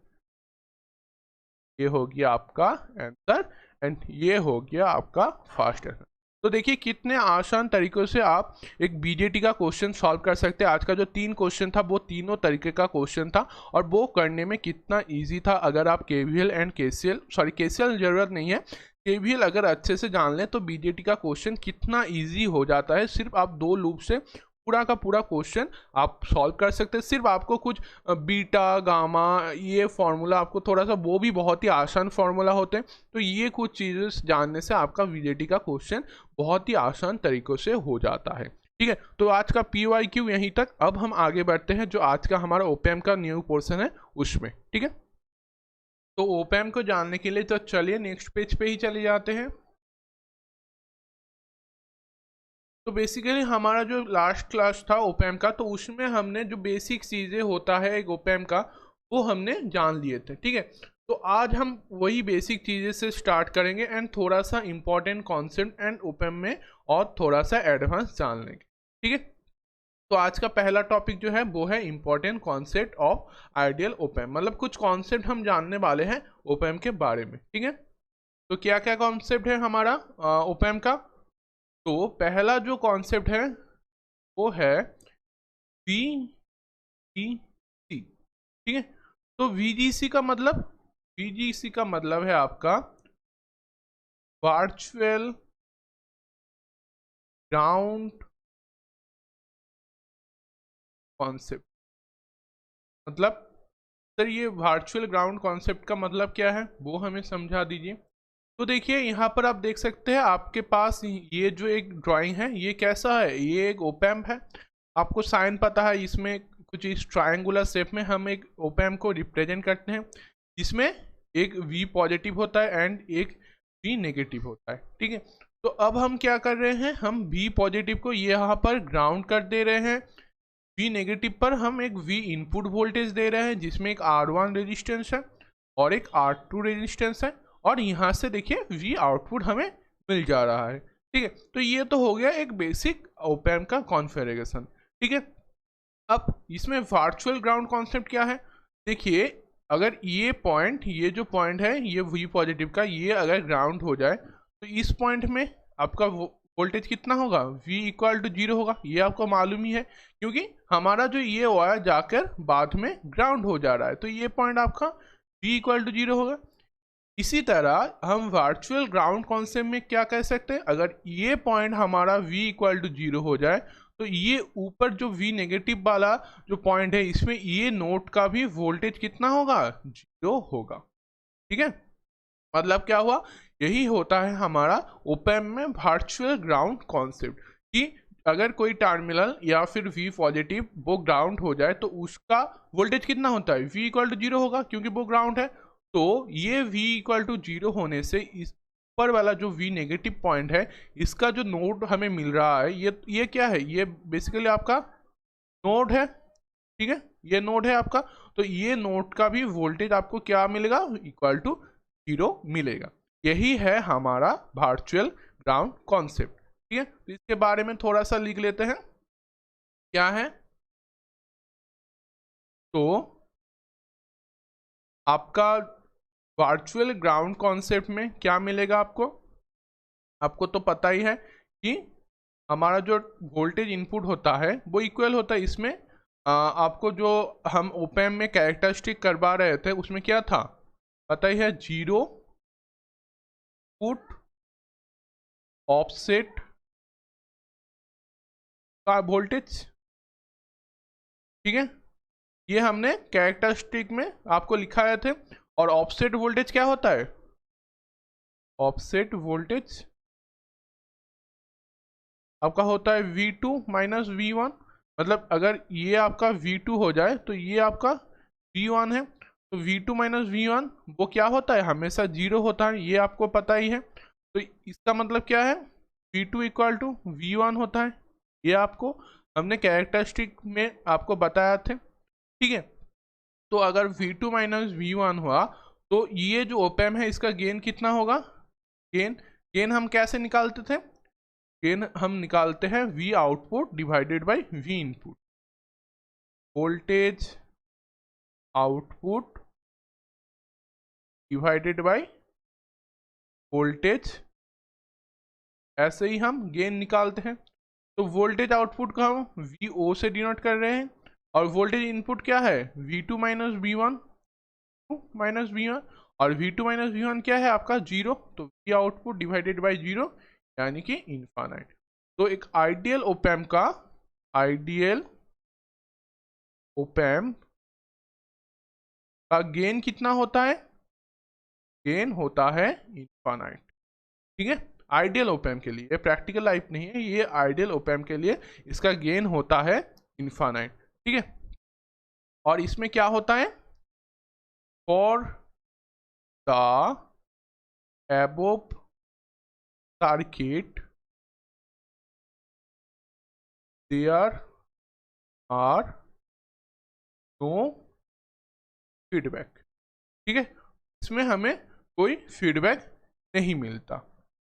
A: ये हो गया आपका आंसर, एंड ये हो गया आपका फर्स्ट आंसर। तो देखिए कितने आसान तरीकों से आप एक बीजेटी का क्वेश्चन सॉल्व कर सकते हैं। आज का जो 3 क्वेश्चन था वो तीनों तरीके का क्वेश्चन था, और वो करने में कितना इजी था। अगर आप KVL and KCL, sorry KCL जरूरत नहीं है, केवीएल अगर अच्छे से जान लें तो बीजेटी का क्वेश्चन कितना इजी हो जाता है। सिर्फ आप 2 लूप से पूरा का पूरा क्वेश्चन आप सॉल्व कर सकते हैं। सिर्फ आपको कुछ बीटा गामा ये फार्मूला आपको थोड़ा सा, वो भी बहुत ही आसान फार्मूला होते हैं। तो ये कुछ चीज़ें जानने से आपका बीजेटी का क्वेश्चन बहुत ही आसान तरीकों से हो जाता है, ठीक है। तो आज का PYQ यहीं तक। अब हम आगे बढ़ते हैं जो आज का हमारा ओपैम का न्यू पोर्शन है उसमें, ठीक है। तो ओपैम को जानने के लिए तो चलिए नेक्स्ट पेज पे ही चले जाते हैं। तो बेसिकली हमारा जो लास्ट क्लास था ओपैम का, तो उसमें हमने जो बेसिक चीज़ें होता है एक ओपैम का वो हमने जान लिए थे, ठीक है। तो आज हम वही बेसिक चीज़ें से स्टार्ट करेंगे एंड थोड़ा सा इंपॉर्टेंट कॉन्सेप्ट एंड ओपैम में और थोड़ा सा एडवांस जान लेंगे, ठीक है। तो आज का पहला टॉपिक जो है वो है इंपॉर्टेंट कॉन्सेप्ट ऑफ आइडियल ओपैम, मतलब कुछ कॉन्सेप्ट हम जानने वाले हैं ओपैम के बारे में, ठीक है। तो क्या क्या कॉन्सेप्ट है हमारा ओपैम का। तो पहला जो कॉन्सेप्ट है वो है VGC, ठीक है। तो VGC का मतलब है आपका वर्चुअल ग्राउंड कॉन्सेप्ट। मतलब सर ये वर्चुअल ग्राउंड कॉन्सेप्ट का मतलब क्या है वो हमें समझा दीजिए। तो देखिए यहाँ पर आप देख सकते हैं आपके पास ये जो एक ड्राइंग है ये कैसा है, ये एक ओपैम्प है। आपको साइन पता है, इसमें कुछ इस ट्रायंगुलर शेप में हम एक ओपैम्प को रिप्रेजेंट करते हैं, जिसमें एक V पॉजिटिव होता है एंड एक V नेगेटिव होता है, ठीक है। तो अब हम क्या कर रहे हैं, हम V पॉजिटिव को यहाँ पर ग्राउंड कर दे रहे हैं, V नेगेटिव पर हम एक V इनपुट वोल्टेज दे रहे हैं जिसमें एक R1 रेजिस्टेंस है और एक R2 रेजिस्टेंस है, और यहाँ से देखिए V आउटपुट हमें मिल जा रहा है, ठीक है। तो ये तो हो गया एक बेसिक ओपैम्प का कॉन्फ़िगरेशन, ठीक है। अब इसमें वर्चुअल ग्राउंड कॉन्सेप्ट क्या है, देखिए अगर ये जो पॉइंट है ये V पॉजिटिव का, ये अगर ग्राउंड हो जाए तो इस पॉइंट में आपका वोल्टेज कितना होगा, V इक्वल टू 0 होगा। ये आपको मालूम ही है क्योंकि हमारा जो ये वायर जाकर बाद में ग्राउंड हो जा रहा है, तो ये पॉइंट आपका V इक्वल टू 0 होगा। इसी तरह हम वर्चुअल ग्राउंड कॉन्सेप्ट में क्या कह सकते हैं, अगर ये पॉइंट हमारा V इक्वल टू 0 हो जाए तो ये ऊपर जो V नेगेटिव वाला जो पॉइंट है, इसमें ये नोड का भी वोल्टेज कितना होगा, 0 होगा। ठीक है, मतलब क्या हुआ, यही होता है हमारा ओपैम्प में वर्चुअल ग्राउंड कॉन्सेप्ट, कि अगर कोई टर्मिनल या फिर V पॉजिटिव वो ग्राउंड हो जाए तो उसका वोल्टेज कितना होता है, V इक्वल टू 0 होगा, क्योंकि वो ग्राउंड है। तो ये V इक्वल टू 0 होने से इस ऊपर वाला जो V नेगेटिव पॉइंट है, इसका जो नोड हमें मिल रहा है, ये क्या है, ये बेसिकली आपका नोड है। ठीक है, ये नोड है आपका, तो ये नोड का भी वोल्टेज आपको क्या मिलेगा, इक्वल टू 0 मिलेगा। यही है हमारा वर्चुअल ग्राउंड कॉन्सेप्ट। ठीक है, तो इसके बारे में थोड़ा सा लिख लेते हैं, क्या है। तो आपका वर्चुअल ग्राउंड कॉन्सेप्ट में क्या मिलेगा आपको, आपको तो पता ही है कि हमारा जो वोल्टेज इनपुट होता है वो इक्वल होता है इसमें आपको जो हम ओपैम्प में कैरेक्टरिस्टिक करवा रहे थे उसमें क्या था, पता ही है, 0 पुट ऑफसेट का वोल्टेज। ठीक है, ये हमने कैरेक्टरिस्टिक में आपको लिखाए थे। और ऑफसेट वोल्टेज क्या होता है, ऑफसेट वोल्टेज आपका होता है V2 माइनस V1। मतलब अगर ये आपका V2 हो जाए तो ये आपका V1 है, तो V2 माइनस V1 वो क्या होता है, हमेशा 0 होता है, ये आपको पता ही है। तो इसका मतलब क्या है, V2 इक्वल टू V1 होता है, ये आपको हमने कैरेक्टरिस्टिक में आपको बताया थे। ठीक है, तो अगर V2 माइनस V1 हुआ तो ये जो ओपैम्प है इसका गेन कितना होगा, गेन गेन हम कैसे निकालते थे, गेन हम निकालते हैं V output divided by V input, voltage output divided by voltage, ऐसे ही हम गेन निकालते हैं। तो वोल्टेज आउटपुट को हम VO से डिनोट कर रहे हैं, और वोल्टेज इनपुट क्या है, V2 minus V1 minus V1, और V2 माइनस V1 क्या है आपका 0, तो V आउटपुट डिवाइडेड बाय 0 यानी कि इनफाइनाइट। तो एक आइडियल ओपैम्प का, आइडियल ओपैम्प का गेन कितना होता है, गेन होता है इनफाइनाइट। ठीक है, आइडियल ओपैम्प के लिए, ये प्रैक्टिकल लाइफ नहीं है, ये आइडियल ओपैम्प के लिए इसका गेन होता है इनफाइनाइट। ठीक है, और इसमें क्या होता है, for the above circuit there are no feedback। ठीक है, इसमें हमें कोई फीडबैक नहीं मिलता।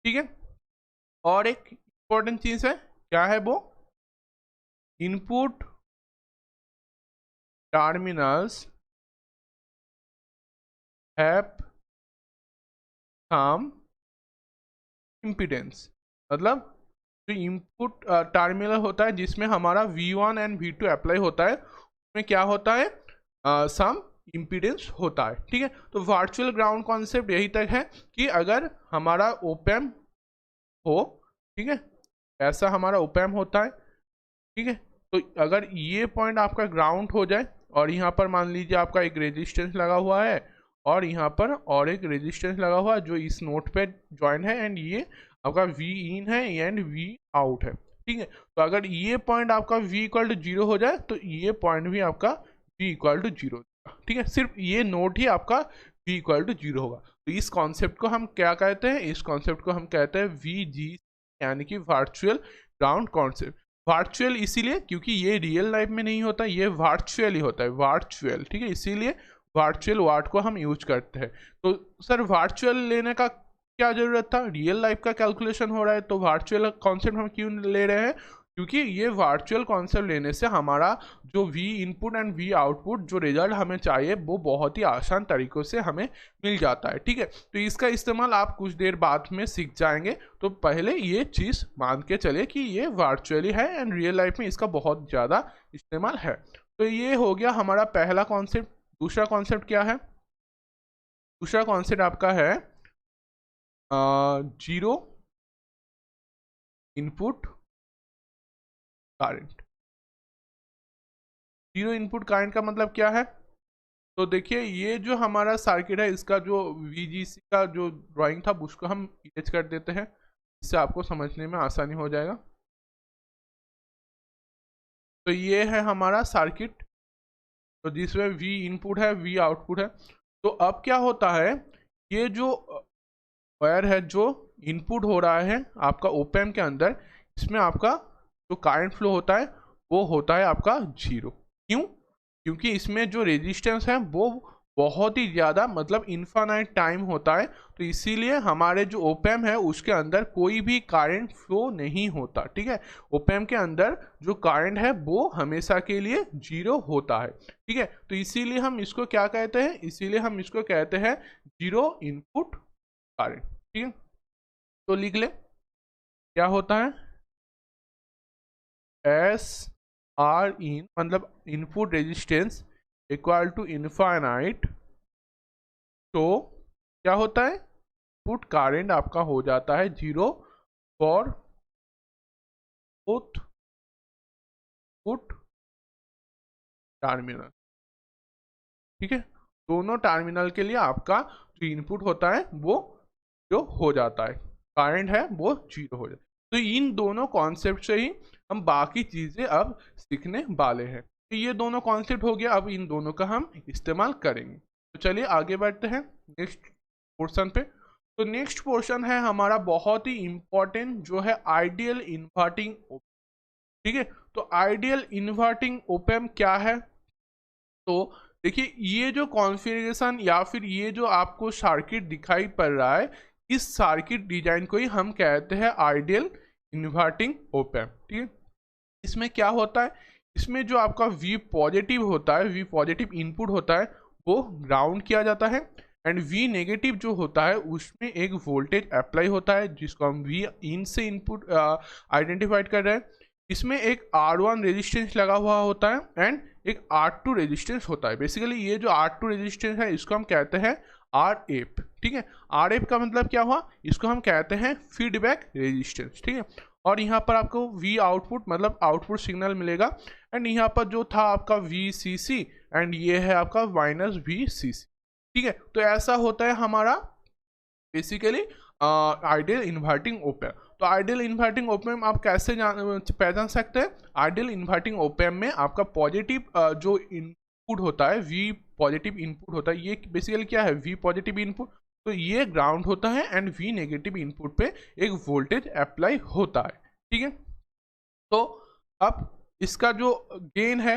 A: ठीक है, और एक इंपॉर्टेंट चीज है, क्या है वो, input terminals have some impedance. मतलब जो इनपुट टर्मिनल होता है जिसमें हमारा V1 एंड V2 अप्लाई होता है, उसमें क्या होता है, सम इम्पीडेंस होता है। ठीक है, तो वर्चुअल ग्राउंड कॉन्सेप्ट यही तक है कि अगर हमारा ओपैम्प हो, ठीक है, ऐसा हमारा ओपैम्प होता है। ठीक है, तो अगर ये पॉइंट आपका ग्राउंड हो जाए और यहाँ पर मान लीजिए आपका एक रेजिस्टेंस लगा हुआ है और यहाँ पर और एक रेजिस्टेंस लगा हुआ है जो इस नोड पे ज्वाइन है, एंड ये आपका V इन है एंड V आउट है। ठीक है, तो अगर ये पॉइंट आपका V इक्वल टू 0 हो जाए तो ये पॉइंट भी आपका V इक्वल टू 0। ठीक है, सिर्फ ये नोड ही आपका V इक्वल टू 0 होगा। तो इस कॉन्सेप्ट को हम क्या कहते हैं, इस कॉन्सेप्ट को हम कहते हैं VG, यानी कि वर्चुअल ग्राउंड कॉन्सेप्ट। वर्चुअल इसीलिए क्योंकि ये रियल लाइफ में नहीं होता, ये वर्चुअल ही होता है, वर्चुअल। ठीक है, इसीलिए वर्चुअल वर्ड को हम यूज करते हैं। तो सर वर्चुअल लेने का क्या जरूरत था, रियल लाइफ का कैलकुलेशन हो रहा है, तो वर्चुअल कॉन्सेप्ट हम क्यों ले रहे हैं, क्योंकि ये वर्चुअल कॉन्सेप्ट लेने से हमारा जो V input and V output जो रिजल्ट हमें चाहिए वो बहुत ही आसान तरीक़ों से हमें मिल जाता है। ठीक है, तो इसका इस्तेमाल आप कुछ देर बाद में सीख जाएंगे। तो पहले ये चीज़ मान के चले कि ये वर्चुअली है एंड रियल लाइफ में इसका बहुत ज़्यादा इस्तेमाल है। तो ये हो गया हमारा पहला कॉन्सेप्ट। दूसरा कॉन्सेप्ट क्या है, दूसरा कॉन्सेप्ट आपका है zero input current. Zero input current का मतलब क्या है? तो देखिए ये जो हमारा सर्किट है इसका जो VGC का जो ड्राइंग था उसको हम इरेज कर देते हैं, इससे आपको समझने में आसानी हो जाएगा। तो ये है हमारा सर्किट, तो जिसमें V इनपुट है, V आउटपुट है। तो अब क्या होता है, ये जो वायर है जो इनपुट हो रहा है आपका ओपैम्प के अंदर, इसमें आपका जो करंट फ्लो होता है वो होता है आपका जीरो। क्यों? क्योंकि इसमें जो रेजिस्टेंस है वो बहुत ही ज़्यादा मतलब इनफाइनाइट टाइम होता है, तो इसीलिए हमारे जो ओपैम्प है उसके अंदर कोई भी करंट फ्लो नहीं होता। ठीक है, ओपैम्प के अंदर जो करंट है वो हमेशा के लिए जीरो होता है। ठीक है, तो इसीलिए हम इसको क्या कहते हैं, इसीलिए हम इसको कहते हैं जीरो इनपुट करंट। ठीक है, तो लिख ले क्या होता है, एस आर इन मतलब input resistance equal to infinite. तो क्या होता है, इनपुट करंट आपका हो जाता है zero for both put terminal. ठीक है, दोनों टर्मिनल के लिए आपका जो इनपुट होता है वो जो हो जाता है, करंट है वो जीरो हो जाता है। तो इन दोनों कॉन्सेप्ट से ही हम बाकी चीजें अब सीखने वाले हैं। तो ये दोनों कॉन्सेप्ट हो गया, अब इन दोनों का हम इस्तेमाल करेंगे। तो चलिए आगे बढ़ते हैं नेक्स्ट पोर्शन पे। तो नेक्स्ट पोर्शन है हमारा बहुत ही इंपॉर्टेंट, जो है आइडियल इन्वर्टिंग ओप। ठीक है, तो आइडियल इन्वर्टिंग ओपैम्प क्या है? तो देखिए ये जो कॉन्फ़िगरेशन या फिर ये जो आपको सर्किट दिखाई पड़ रहा है, इस सर्किट डिजाइन को ही हम कहते हैं आइडियल इन्वर्टिंग ओपैम्प। ठीक है, इसमें क्या होता है, इसमें जो आपका V पॉजिटिव होता है, V पॉजिटिव इनपुट होता है वो ग्राउंड किया जाता है, एंड V नेगेटिव जो होता है उसमें एक वोल्टेज अप्लाई होता है जिसको हम V इन से इनपुट आइडेंटिफाइड कर रहे हैं। इसमें एक R1 रेजिस्टेंस लगा हुआ होता है एंड एक R2 रेजिस्टेंस होता है। बेसिकली ये जो R2 रेजिस्टेंस है इसको हम कहते हैं RF। ठीक है, RF का मतलब क्या हुआ, इसको हम कहते हैं फीडबैक रेजिस्टेंस। ठीक है, और यहाँ पर आपको V आउटपुट मतलब आउटपुट सिग्नल मिलेगा, एंड यहाँ पर जो था आपका VCC एंड ये है आपका माइनस VCC। ठीक है, तो ऐसा होता है हमारा बेसिकली आइडियल इन्वर्टिंग ओपैम्प। तो आइडियल इन्वर्टिंग ओपैम्प आप कैसे पहचान सकते हैं? आइडियल इन्वर्टिंग ओपैम्प में आपका पॉजिटिव जो इनपुट होता है, V पॉजिटिव इनपुट होता है, ये बेसिकली क्या है, V पॉजिटिव इनपुट, तो ये ग्राउंड होता है एंड V नेगेटिव इनपुट पे एक वोल्टेज अप्लाई होता है। ठीक है, तो अब इसका जो गेन है,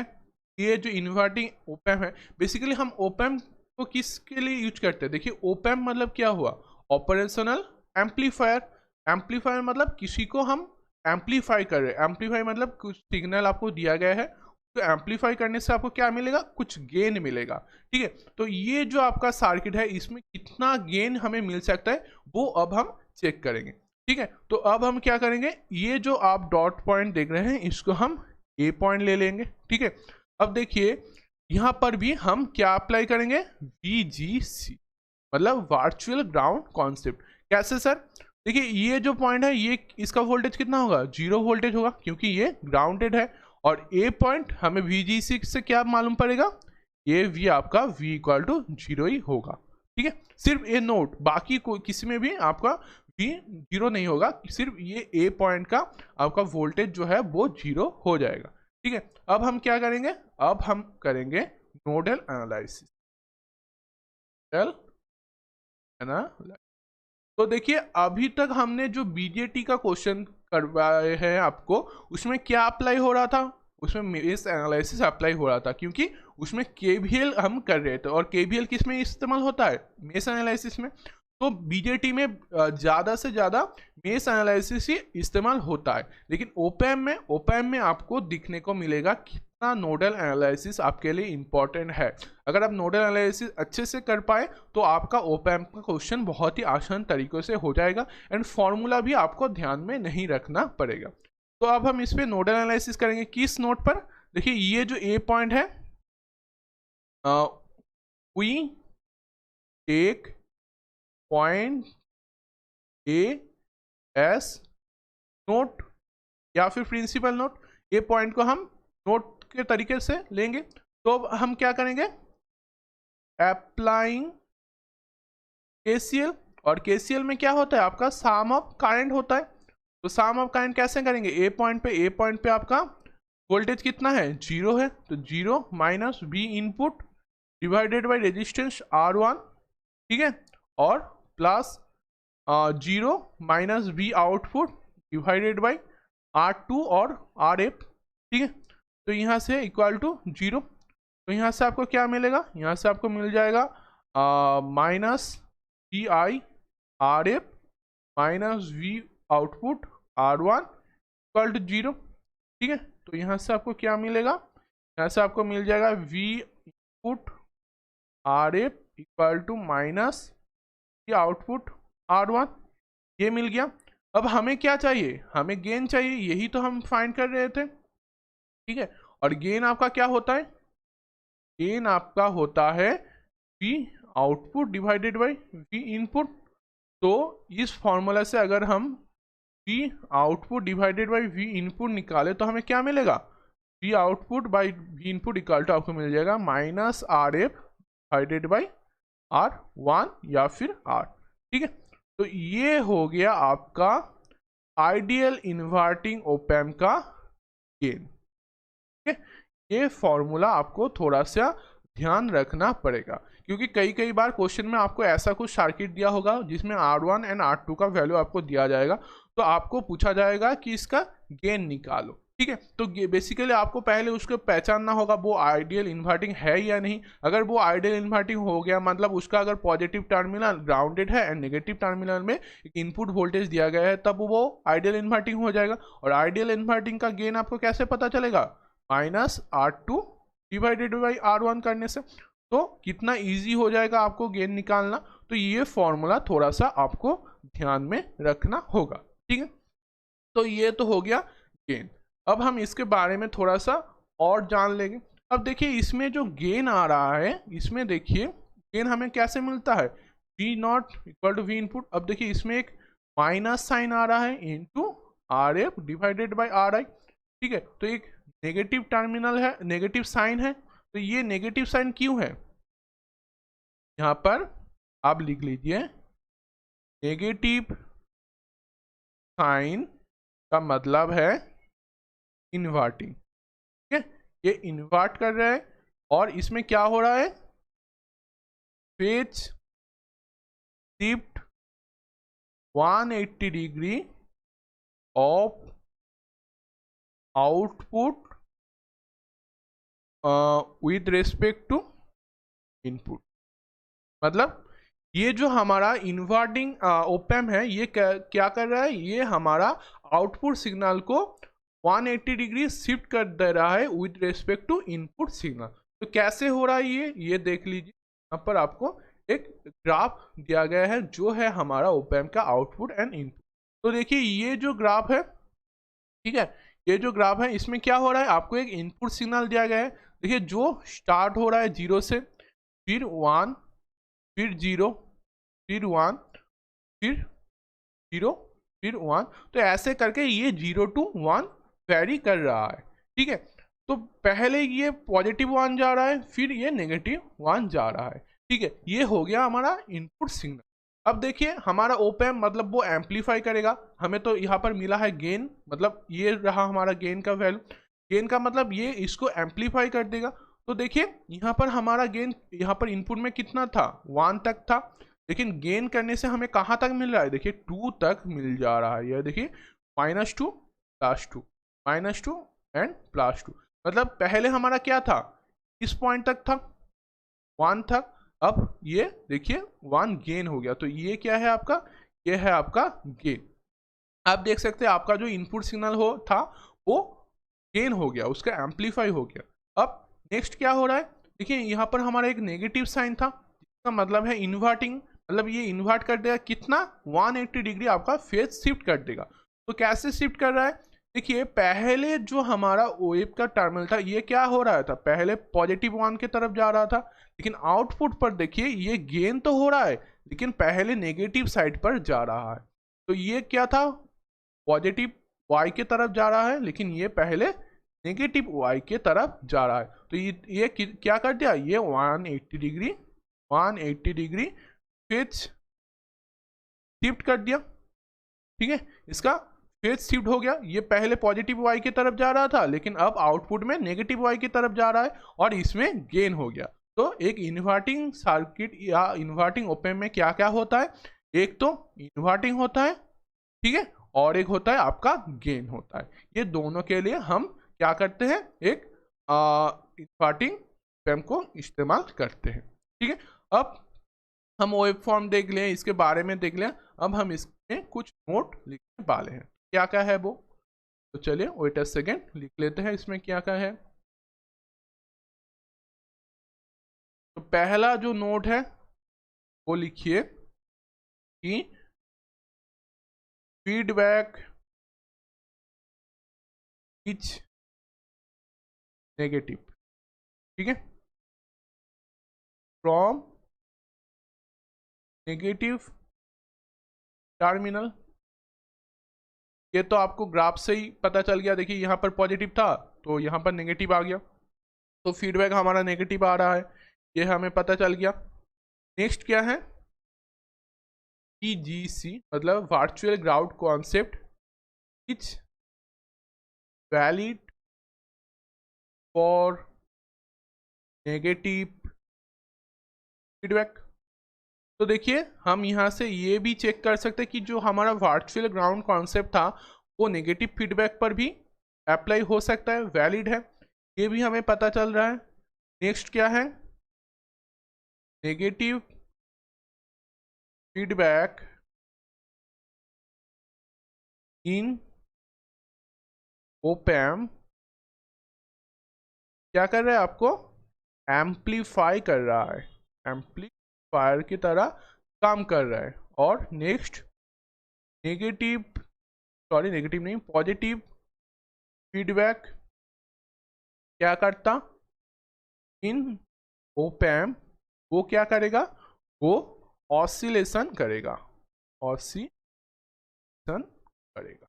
A: ये जो इन्वर्टिंग ओपैम्प है, बेसिकली हम ओपैम्प को किसके लिए यूज करते हैं? देखिए ओपैम्प मतलब क्या हुआ, ऑपरेशनल एम्पलीफायर। एम्पलीफायर मतलब किसी को हम एम्पलीफाई कर रहे हैं, एम्पलीफाई मतलब कुछ सिग्नल आपको दिया गया है, तो एम्पलीफाई करने से आपको क्या मिलेगा, कुछ गेन मिलेगा। ठीक है, तो ये जो आपका सर्किट है इसमें कितना गेन हमें मिल सकता है वो अब हम चेक करेंगे। ठीक है, तो अब हम क्या करेंगे, ये जो आप डॉट पॉइंट देख रहे हैं इसको हम ए पॉइंट ले लेंगे। ठीक है, अब देखिए यहाँ पर भी हम क्या अप्लाई करेंगे, VGC मतलब वर्चुअल ग्राउंड कॉन्सेप्ट। कैसे सर? देखिए ये जो पॉइंट है ये इसका वोल्टेज कितना होगा, जीरो वोल्टेज होगा क्योंकि ये ग्राउंडेड है, और ए पॉइंट हमें VGC से क्या मालूम पड़ेगा, ये V आपका V इक्वल टू जीरो ही होगा। ठीक है, सिर्फ ये नोट, बाकी कोई किसी में भी आपका V जीरो नहीं होगा, सिर्फ ये ए पॉइंट का आपका वोल्टेज जो है वो जीरो हो जाएगा। ठीक है, अब हम क्या करेंगे, अब हम करेंगे नोडल एनालिसिस। तो देखिए अभी तक हमने जो बीजेटी का क्वेश्चन करवाए हैं आपको, उसमें क्या अप्लाई हो रहा था, उसमें मेश एनालिसिस अप्लाई हो रहा था, क्योंकि उसमें केवीएल हम कर रहे थे, और केवीएल किस में इस्तेमाल होता है, मेश एनालिसिस में। तो बीजेटी में ज़्यादा से ज़्यादा मेश एनालिसिस ही इस्तेमाल होता है, लेकिन ओपैम्प में आपको दिखने को मिलेगा कितना नोडल एनालिसिस आपके लिए इम्पोर्टेंट है। अगर आप नोडल एनालिसिस अच्छे से कर पाए तो आपका ओपैम्प का क्वेश्चन बहुत ही आसान तरीकों से हो जाएगा, एंड फॉर्मूला भी आपको ध्यान में नहीं रखना पड़ेगा। तो अब हम इस पर नोडल एनालिसिस करेंगे किस नोट पर, देखिए ये जो ए पॉइंट है, we take point A as node या फिर प्रिंसिपल नोट, ए पॉइंट को हम नोट के तरीके से लेंगे। तो अब हम क्या करेंगे, अप्लाइंग केसीएल, और केसीएल में क्या होता है आपका सम ऑफ करंट होता है। तो सम ऑफ करंट कैसे करेंगे, ए पॉइंट पे आपका वोल्टेज कितना है, 0 है, तो 0 minus we input divided by resistance R1, ठीक है, और plus 0 minus V output divided by R2 और RF, ठीक है। तो यहाँ से इक्वल टू 0, तो यहाँ से आपको क्या मिलेगा, यहाँ से आपको मिल जाएगा minus V I RF minus V output R1 equal to 0, ठीक है। तो यहाँ से आपको क्या मिलेगा, यहाँ से आपको मिल जाएगा V input RF equal to minus V output R1, ये मिल गया। अब हमें क्या चाहिए, हमें गेन चाहिए, यही तो हम फाइंड कर रहे थे, ठीक है। और गेन आपका क्या होता है, गेन आपका होता है V output divided by V input. तो इस फॉर्मूला से अगर हम V output divided by V input निकाले तो हमें क्या मिलेगा, V output by V input equal to आपको मिल जाएगा minus RF divided by R1 या फिर R, ठीक है। तो ये हो गया आपका आइडियल इन्वर्टिंग ओप एम्प का गेन, ठीक है। ये फॉर्मूला आपको थोड़ा सा ध्यान रखना पड़ेगा, क्योंकि कई बार क्वेश्चन में आपको ऐसा कुछ सर्किट दिया होगा जिसमें R1 एंड R2 का वैल्यू आपको दिया जाएगा, तो आपको पूछा जाएगा कि इसका गेन निकालो, ठीक है। तो बेसिकली आपको पहले उसको पहचानना होगा वो आइडियल इन्वर्टिंग है या नहीं। अगर वो आइडियल इन्वर्टिंग हो गया, मतलब उसका अगर पॉजिटिव टर्मिनल ग्राउंडेड है एंड नेगेटिव टर्मिनल में एक इनपुट वोल्टेज दिया गया है, तब वो आइडियल इन्वर्टिंग हो जाएगा। और आइडियल इन्वर्टिंग का गेन आपको कैसे पता चलेगा, minus R2 divided by R1 करने से। तो कितना इजी हो जाएगा आपको गेन निकालना। तो ये फॉर्मूला थोड़ा सा आपको ध्यान में रखना होगा, ठीक है। तो ये तो हो गया गेन। अब हम इसके बारे में थोड़ा सा और जान लेंगे। अब देखिए इसमें जो गेन आ रहा है, इसमें देखिए गेन हमें कैसे मिलता है, V not equal to V input. अब देखिए इसमें एक माइनस साइन आ रहा है into RF divided by RI, ठीक है। तो एक नेगेटिव टर्मिनल है, नेगेटिव साइन है, तो ये नेगेटिव साइन क्यों है, यहाँ पर आप लिख लीजिए नेगेटिव साइन का मतलब है इन्वर्टिंग, ठीक है। ये इन्वर्ट कर रहा है और इसमें क्या हो रहा है, phase shift 180 degree of output with respect to input. मतलब ये जो हमारा इन्वर्टिंग ओप एम्प है, ये क्या कर रहा है, ये हमारा आउटपुट सिग्नल को 180 डिग्री शिफ्ट कर दे रहा है with respect to input signal. तो कैसे हो रहा है ये देख लीजिए। यहाँ पर आपको एक ग्राफ दिया गया है जो है हमारा ओप एम्प का आउटपुट एंड इनपुट। तो देखिए ये जो ग्राफ है, ठीक है, ये जो ग्राफ है इसमें क्या हो रहा है, आपको एक इनपुट सिग्नल दिया गया है। देखिए जो स्टार्ट हो रहा है 0 से, फिर 1, फिर 0, फिर 1, फिर 0, फिर 1, तो ऐसे करके ये 0 to 1 वेरी कर रहा है, ठीक है। तो पहले ये पॉजिटिव 1 जा रहा है, फिर ये नेगेटिव 1 जा रहा है, ठीक है। ये हो गया हमारा इनपुट सिग्नल। अब देखिए हमारा ओप एम्प मतलब वो एम्पलीफाई करेगा। हमें तो यहाँ पर मिला है गेन, मतलब ये रहा हमारा गेन का वैल्यू। गेन का मतलब ये इसको एम्पलीफाई कर देगा। तो देखिए यहाँ पर हमारा गेन, यहाँ पर इनपुट में कितना था, 1 तक था, लेकिन गेन करने से हमें कहाँ तक मिल रहा है, देखिए 2 तक मिल जा रहा है। ये देखिए -2 +2, -2 एंड +2। मतलब पहले हमारा क्या था, इस पॉइंट तक था, 1 तक, अब ये देखिए 1 गेन हो गया। तो ये क्या है आपका, ये है आपका गेन। आप देख सकते हैं आपका जो इनपुट सिग्नल था वो गेन हो गया, उसका एम्पलीफाई हो गया। अब नेक्स्ट क्या हो रहा है, देखिए यहाँ पर हमारा एक नेगेटिव साइन था, जिसका मतलब है इन्वर्टिंग, मतलब ये इन्वर्ट कर देगा कितना, 180 डिग्री आपका फेज शिफ्ट कर देगा। तो कैसे शिफ्ट कर रहा है, देखिए पहले जो हमारा ओएफ का टर्मिनल था ये क्या हो रहा था, पहले पॉजिटिव 1 की तरफ जा रहा था, लेकिन आउटपुट पर देखिए ये गेन तो हो रहा है लेकिन पहले नेगेटिव साइड पर जा रहा है। तो ये क्या था, पॉजिटिव y की तरफ जा रहा है लेकिन ये पहले नेगेटिव वाई के तरफ जा रहा है। तो ये क्या कर दिया, ये 180 डिग्री फेज शिफ्ट कर दिया। ठीक है, इसका फेज शिफ्ट हो गया। ये पहले पॉजिटिव वाई की तरफ जा रहा था, लेकिन अब आउटपुट में नेगेटिव वाई की तरफ जा रहा है और इसमें गेन हो गया। तो एक इन्वर्टिंग सर्किट या इन्वर्टिंग ओप एम्प में क्या क्या होता है, एक तो इन्वर्टिंग होता है, ठीक है, और एक होता है आपका गेन होता है। ये दोनों के लिए हम क्या करते हैं, एक इन्वर्टिंग ओप एम्प को इस्तेमाल करते हैं। ठीक है, अब हम वेव फॉर्म देख लें, इसके बारे में देख लें। अब हम इसमें कुछ नोट लिखने वाले हैं, क्या क्या है वो। तो चलिए वेट अ सेकेंड, लिख लेते हैं इसमें क्या क्या है। तो पहला जो नोट है वो लिखिए कि फीडबैक इज नेगेटिव। ठीक है, फ्रॉम नेगेटिव टर्मिनल। ये तो आपको ग्राफ से ही पता चल गया। देखिए यहाँ पर पॉजिटिव था तो यहाँ पर नेगेटिव आ गया, तो फीडबैक हमारा नेगेटिव आ रहा है, ये हमें पता चल गया। नेक्स्ट क्या है, VGC मतलब virtual ground concept is valid for negative feedback. तो देखिए हम यहाँ से ये भी चेक कर सकते हैं कि जो हमारा वर्चुअल ग्राउंड कॉन्सेप्ट था वो नेगेटिव फीडबैक पर भी अप्लाई हो सकता है, वैलिड है, ये भी हमें पता चल रहा है। नेक्स्ट क्या है, negative feedback in op amp क्या कर रहा है, आपको एम्पलीफाई कर रहा है, एम्पलीफायर की तरह काम कर रहा है। और नेक्स्ट नेगेटिव नहीं, पॉजिटिव फीडबैक क्या करता इन ओप एम्प, वो क्या करेगा, वो ऑसिलेशन करेगा, ऑसिलेशन करेगा।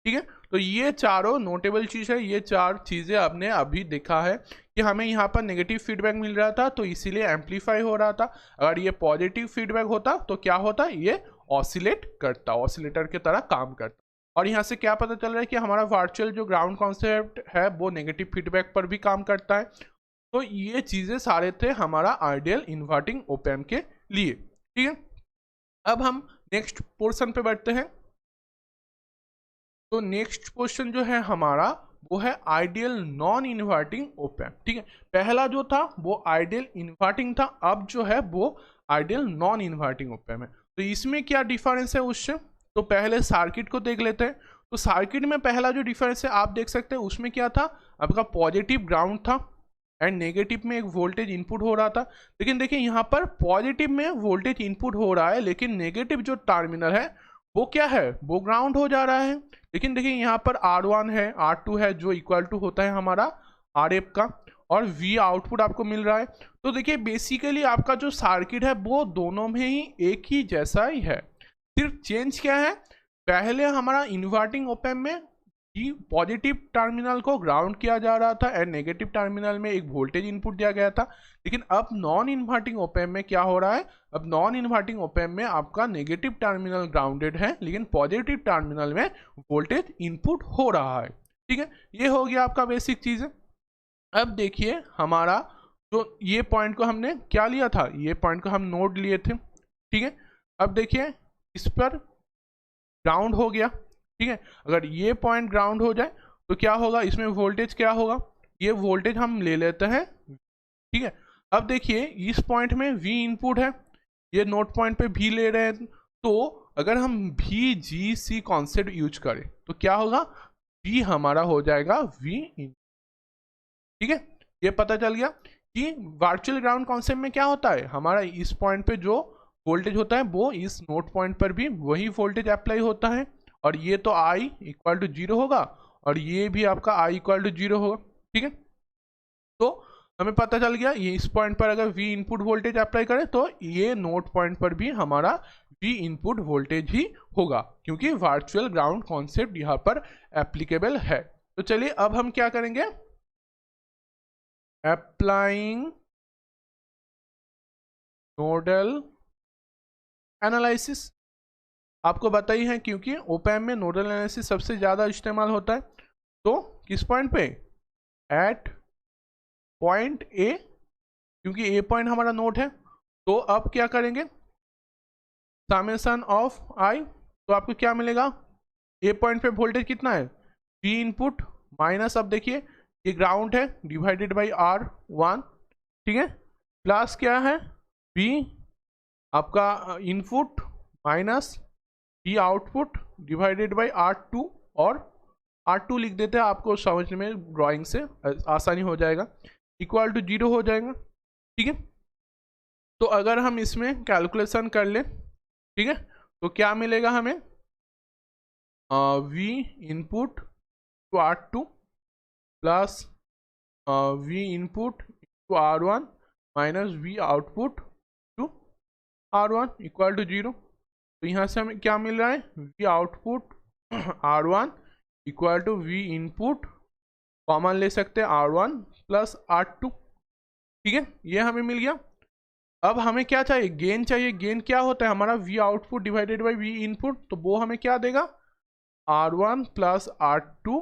A: ठीक है, तो ये चारों नोटेबल चीज है। ये चार चीजें आपने अभी देखा है कि हमें यहाँ पर नेगेटिव फीडबैक मिल रहा था तो इसीलिए एम्पलीफाई हो रहा था। अगर ये पॉजिटिव फीडबैक होता तो क्या होता, ये ऑसिलेट करता, ऑसिलेटर की तरह काम करता। और यहाँ से क्या पता चल रहा है कि हमारा वर्चुअल जो ग्राउंड कॉन्सेप्ट है वो नेगेटिव फीडबैक पर भी काम करता है। तो ये चीजें सारे थे हमारा आइडियल इन्वर्टिंग ओप एम्प के लिए। ठीक है, अब हम नेक्स्ट पोर्शन पे बढ़ते हैं। तो नेक्स्ट क्वेश्चन जो है हमारा वो है ideal non inverting op amp. ठीक है, पहला जो था वो आइडियल इन्वर्टिंग था, अब जो है वो ideal non inverting op amp है। तो इसमें क्या डिफरेंस है उससे, तो पहले सर्किट को देख लेते हैं। तो सर्किट में पहला जो डिफरेंस है आप देख सकते हैं, उसमें क्या था, आपका पॉजिटिव ग्राउंड था एंड नेगेटिव में एक वोल्टेज इनपुट हो रहा था। लेकिन देखिए यहाँ पर पॉजिटिव में वोल्टेज इनपुट हो रहा है, लेकिन नेगेटिव जो टर्मिनल है वो क्या है, वो ग्राउंड हो जा रहा है। लेकिन देखिए यहाँ पर R1 है, R2 है, जो इक्वल टू होता है हमारा RF का, और V आउटपुट आपको मिल रहा है। तो देखिए बेसिकली आपका जो सर्किट है वो दोनों में ही एक ही जैसा ही है, सिर्फ चेंज क्या है, पहले हमारा इन्वर्टिंग ओप एम्प में पॉजिटिव टर्मिनल को ग्राउंड किया जा रहा था एंड नेगेटिव टर्मिनल में एक वोल्टेज इनपुट दिया गया था। लेकिन अब नॉन इन्वर्टिंग ओप एम्प में क्या हो रहा है, अब नॉन इन्वर्टिंग ओप एम्प में आपका नेगेटिव टर्मिनल ग्राउंडेड है लेकिन पॉजिटिव टर्मिनल में वोल्टेज इनपुट हो रहा है। ठीक है, ये हो गया आपका बेसिक चीज है। अब देखिए हमारा जो ये पॉइंट को हमने क्या लिया था, ये पॉइंट को हम नोट लिए थे। ठीक है, अब देखिए इस पर ग्राउंड हो गया। ठीक है, अगर ये पॉइंट ग्राउंड हो जाए तो क्या होगा, इसमें वोल्टेज क्या होगा, ये वोल्टेज हम ले लेते हैं। ठीक है, अब देखिए इस पॉइंट में V इनपुट है, ये नोट पॉइंट पे V ले रहे हैं, तो अगर हम VGC कॉन्सेप्ट यूज करें तो क्या होगा, V हमारा हो जाएगा V इन। ठीक है, ये पता चल गया कि वर्चुअल ग्राउंड कॉन्सेप्ट में क्या होता है, हमारा इस पॉइंट पे जो वोल्टेज होता है वो इस नोट पॉइंट पर भी वही वोल्टेज अप्लाई होता है, और ये तो I इक्वल टू 0 होगा और ये भी आपका I इक्वल टू 0 होगा। ठीक है, तो हमें पता चल गया ये इस पॉइंट पर अगर V इनपुट वोल्टेज अप्लाई करें तो ये नोट पॉइंट पर भी हमारा V इनपुट वोल्टेज ही होगा, क्योंकि वर्चुअल ग्राउंड कॉन्सेप्ट यहाँ पर एप्लीकेबल है। तो चलिए अब हम क्या करेंगे, अप्लाइंग नोडल एनालिसिस। आपको पता ही है क्योंकि ओपैम में नोडल एनालिसिस सबसे ज़्यादा इस्तेमाल होता है। तो किस पॉइंट पे, एट पॉइंट ए, क्योंकि ए पॉइंट हमारा नोड है। तो अब क्या करेंगे, समेशन ऑफ आई, तो आपको क्या मिलेगा, ए पॉइंट पे वोल्टेज कितना है, वी इनपुट माइनस, अब देखिए ये ग्राउंड है, डिवाइडेड बाई आर वन, ठीक है, प्लस क्या है, वी आपका input minus E output divided by R two, और आर टू लिख देते हैं, आपको समझने में ड्राइंग से आसानी हो जाएगा, इक्वल टू 0 हो जाएगा, ठीक है। तो अगर हम इसमें कैलकुलेशन कर लें, ठीक है, तो क्या मिलेगा हमें, V input to R two plus V input to R one minus V output to R one equal to 0। तो यहाँ से हमें क्या मिल रहा है, V output R one equal to V input, common ले सकते हैं R one plus R two, ठीक है, ये हमें मिल गया। अब हमें क्या चाहिए, गेन चाहिए। गेन क्या होता है हमारा, V output divided by V input, तो वो हमें क्या देगा, R one plus R two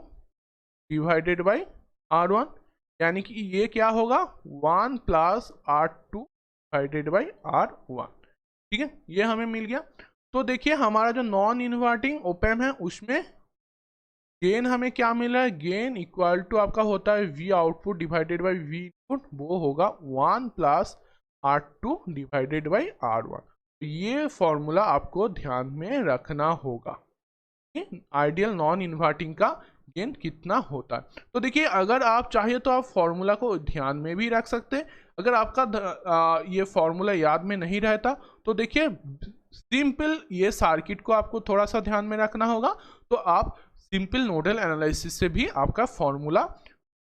A: divided by R one, यानी कि ये क्या होगा, 1 plus R two divided by R one, ठीक है, ये हमें मिल गया। तो देखिए हमारा जो नॉन इन्वर्टिंग ओपैम है उसमें गेन हमें क्या मिल रहा है, गेन इक्वल टू आपका होता है V output divided by V input, वो होगा 1 plus R two divided by R one. ये फॉर्मूला आपको ध्यान में रखना होगा, आइडियल नॉन इन्वर्टिंग का गेन कितना होता है। तो देखिए अगर आप चाहिए तो आप फॉर्मूला को ध्यान में भी रख सकते हैं। अगर आपका ये फॉर्मूला याद में नहीं रहता तो देखिए सिंपल ये सर्किट को आपको थोड़ा सा ध्यान में रखना होगा, तो आप सिंपल नोडल एनालिसिस से भी आपका फॉर्मूला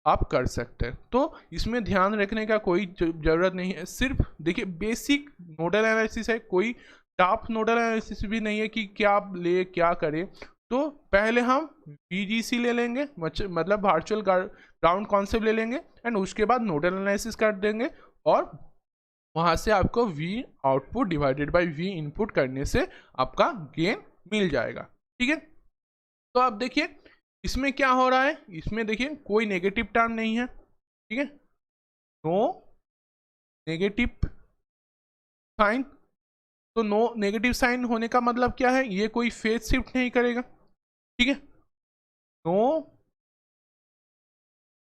A: आप कर सकते हैं। तो इसमें ध्यान रखने का कोई ज़रूरत नहीं है, सिर्फ देखिए बेसिक नोडल एनालिसिस है, कोई टॉप नोडल एनालिसिस भी नहीं है कि क्या ले क्या करें। तो पहले हम VGC ले लेंगे, मतलब वर्चुअल ग्राउंड कॉन्सेप्ट ले लेंगे, एंड उसके बाद नोडल एनालिसिस कर देंगे, और वहाँ से आपको V output divided by V input करने से आपका गेन मिल जाएगा, ठीक है। तो आप देखिए इसमें क्या हो रहा है, इसमें देखिए कोई नेगेटिव टर्म नहीं है, ठीक है, नो नेगेटिव साइन। तो नो नेगेटिव साइन होने का मतलब क्या है, ये कोई फेज शिफ्ट नहीं करेगा, ठीक है, नो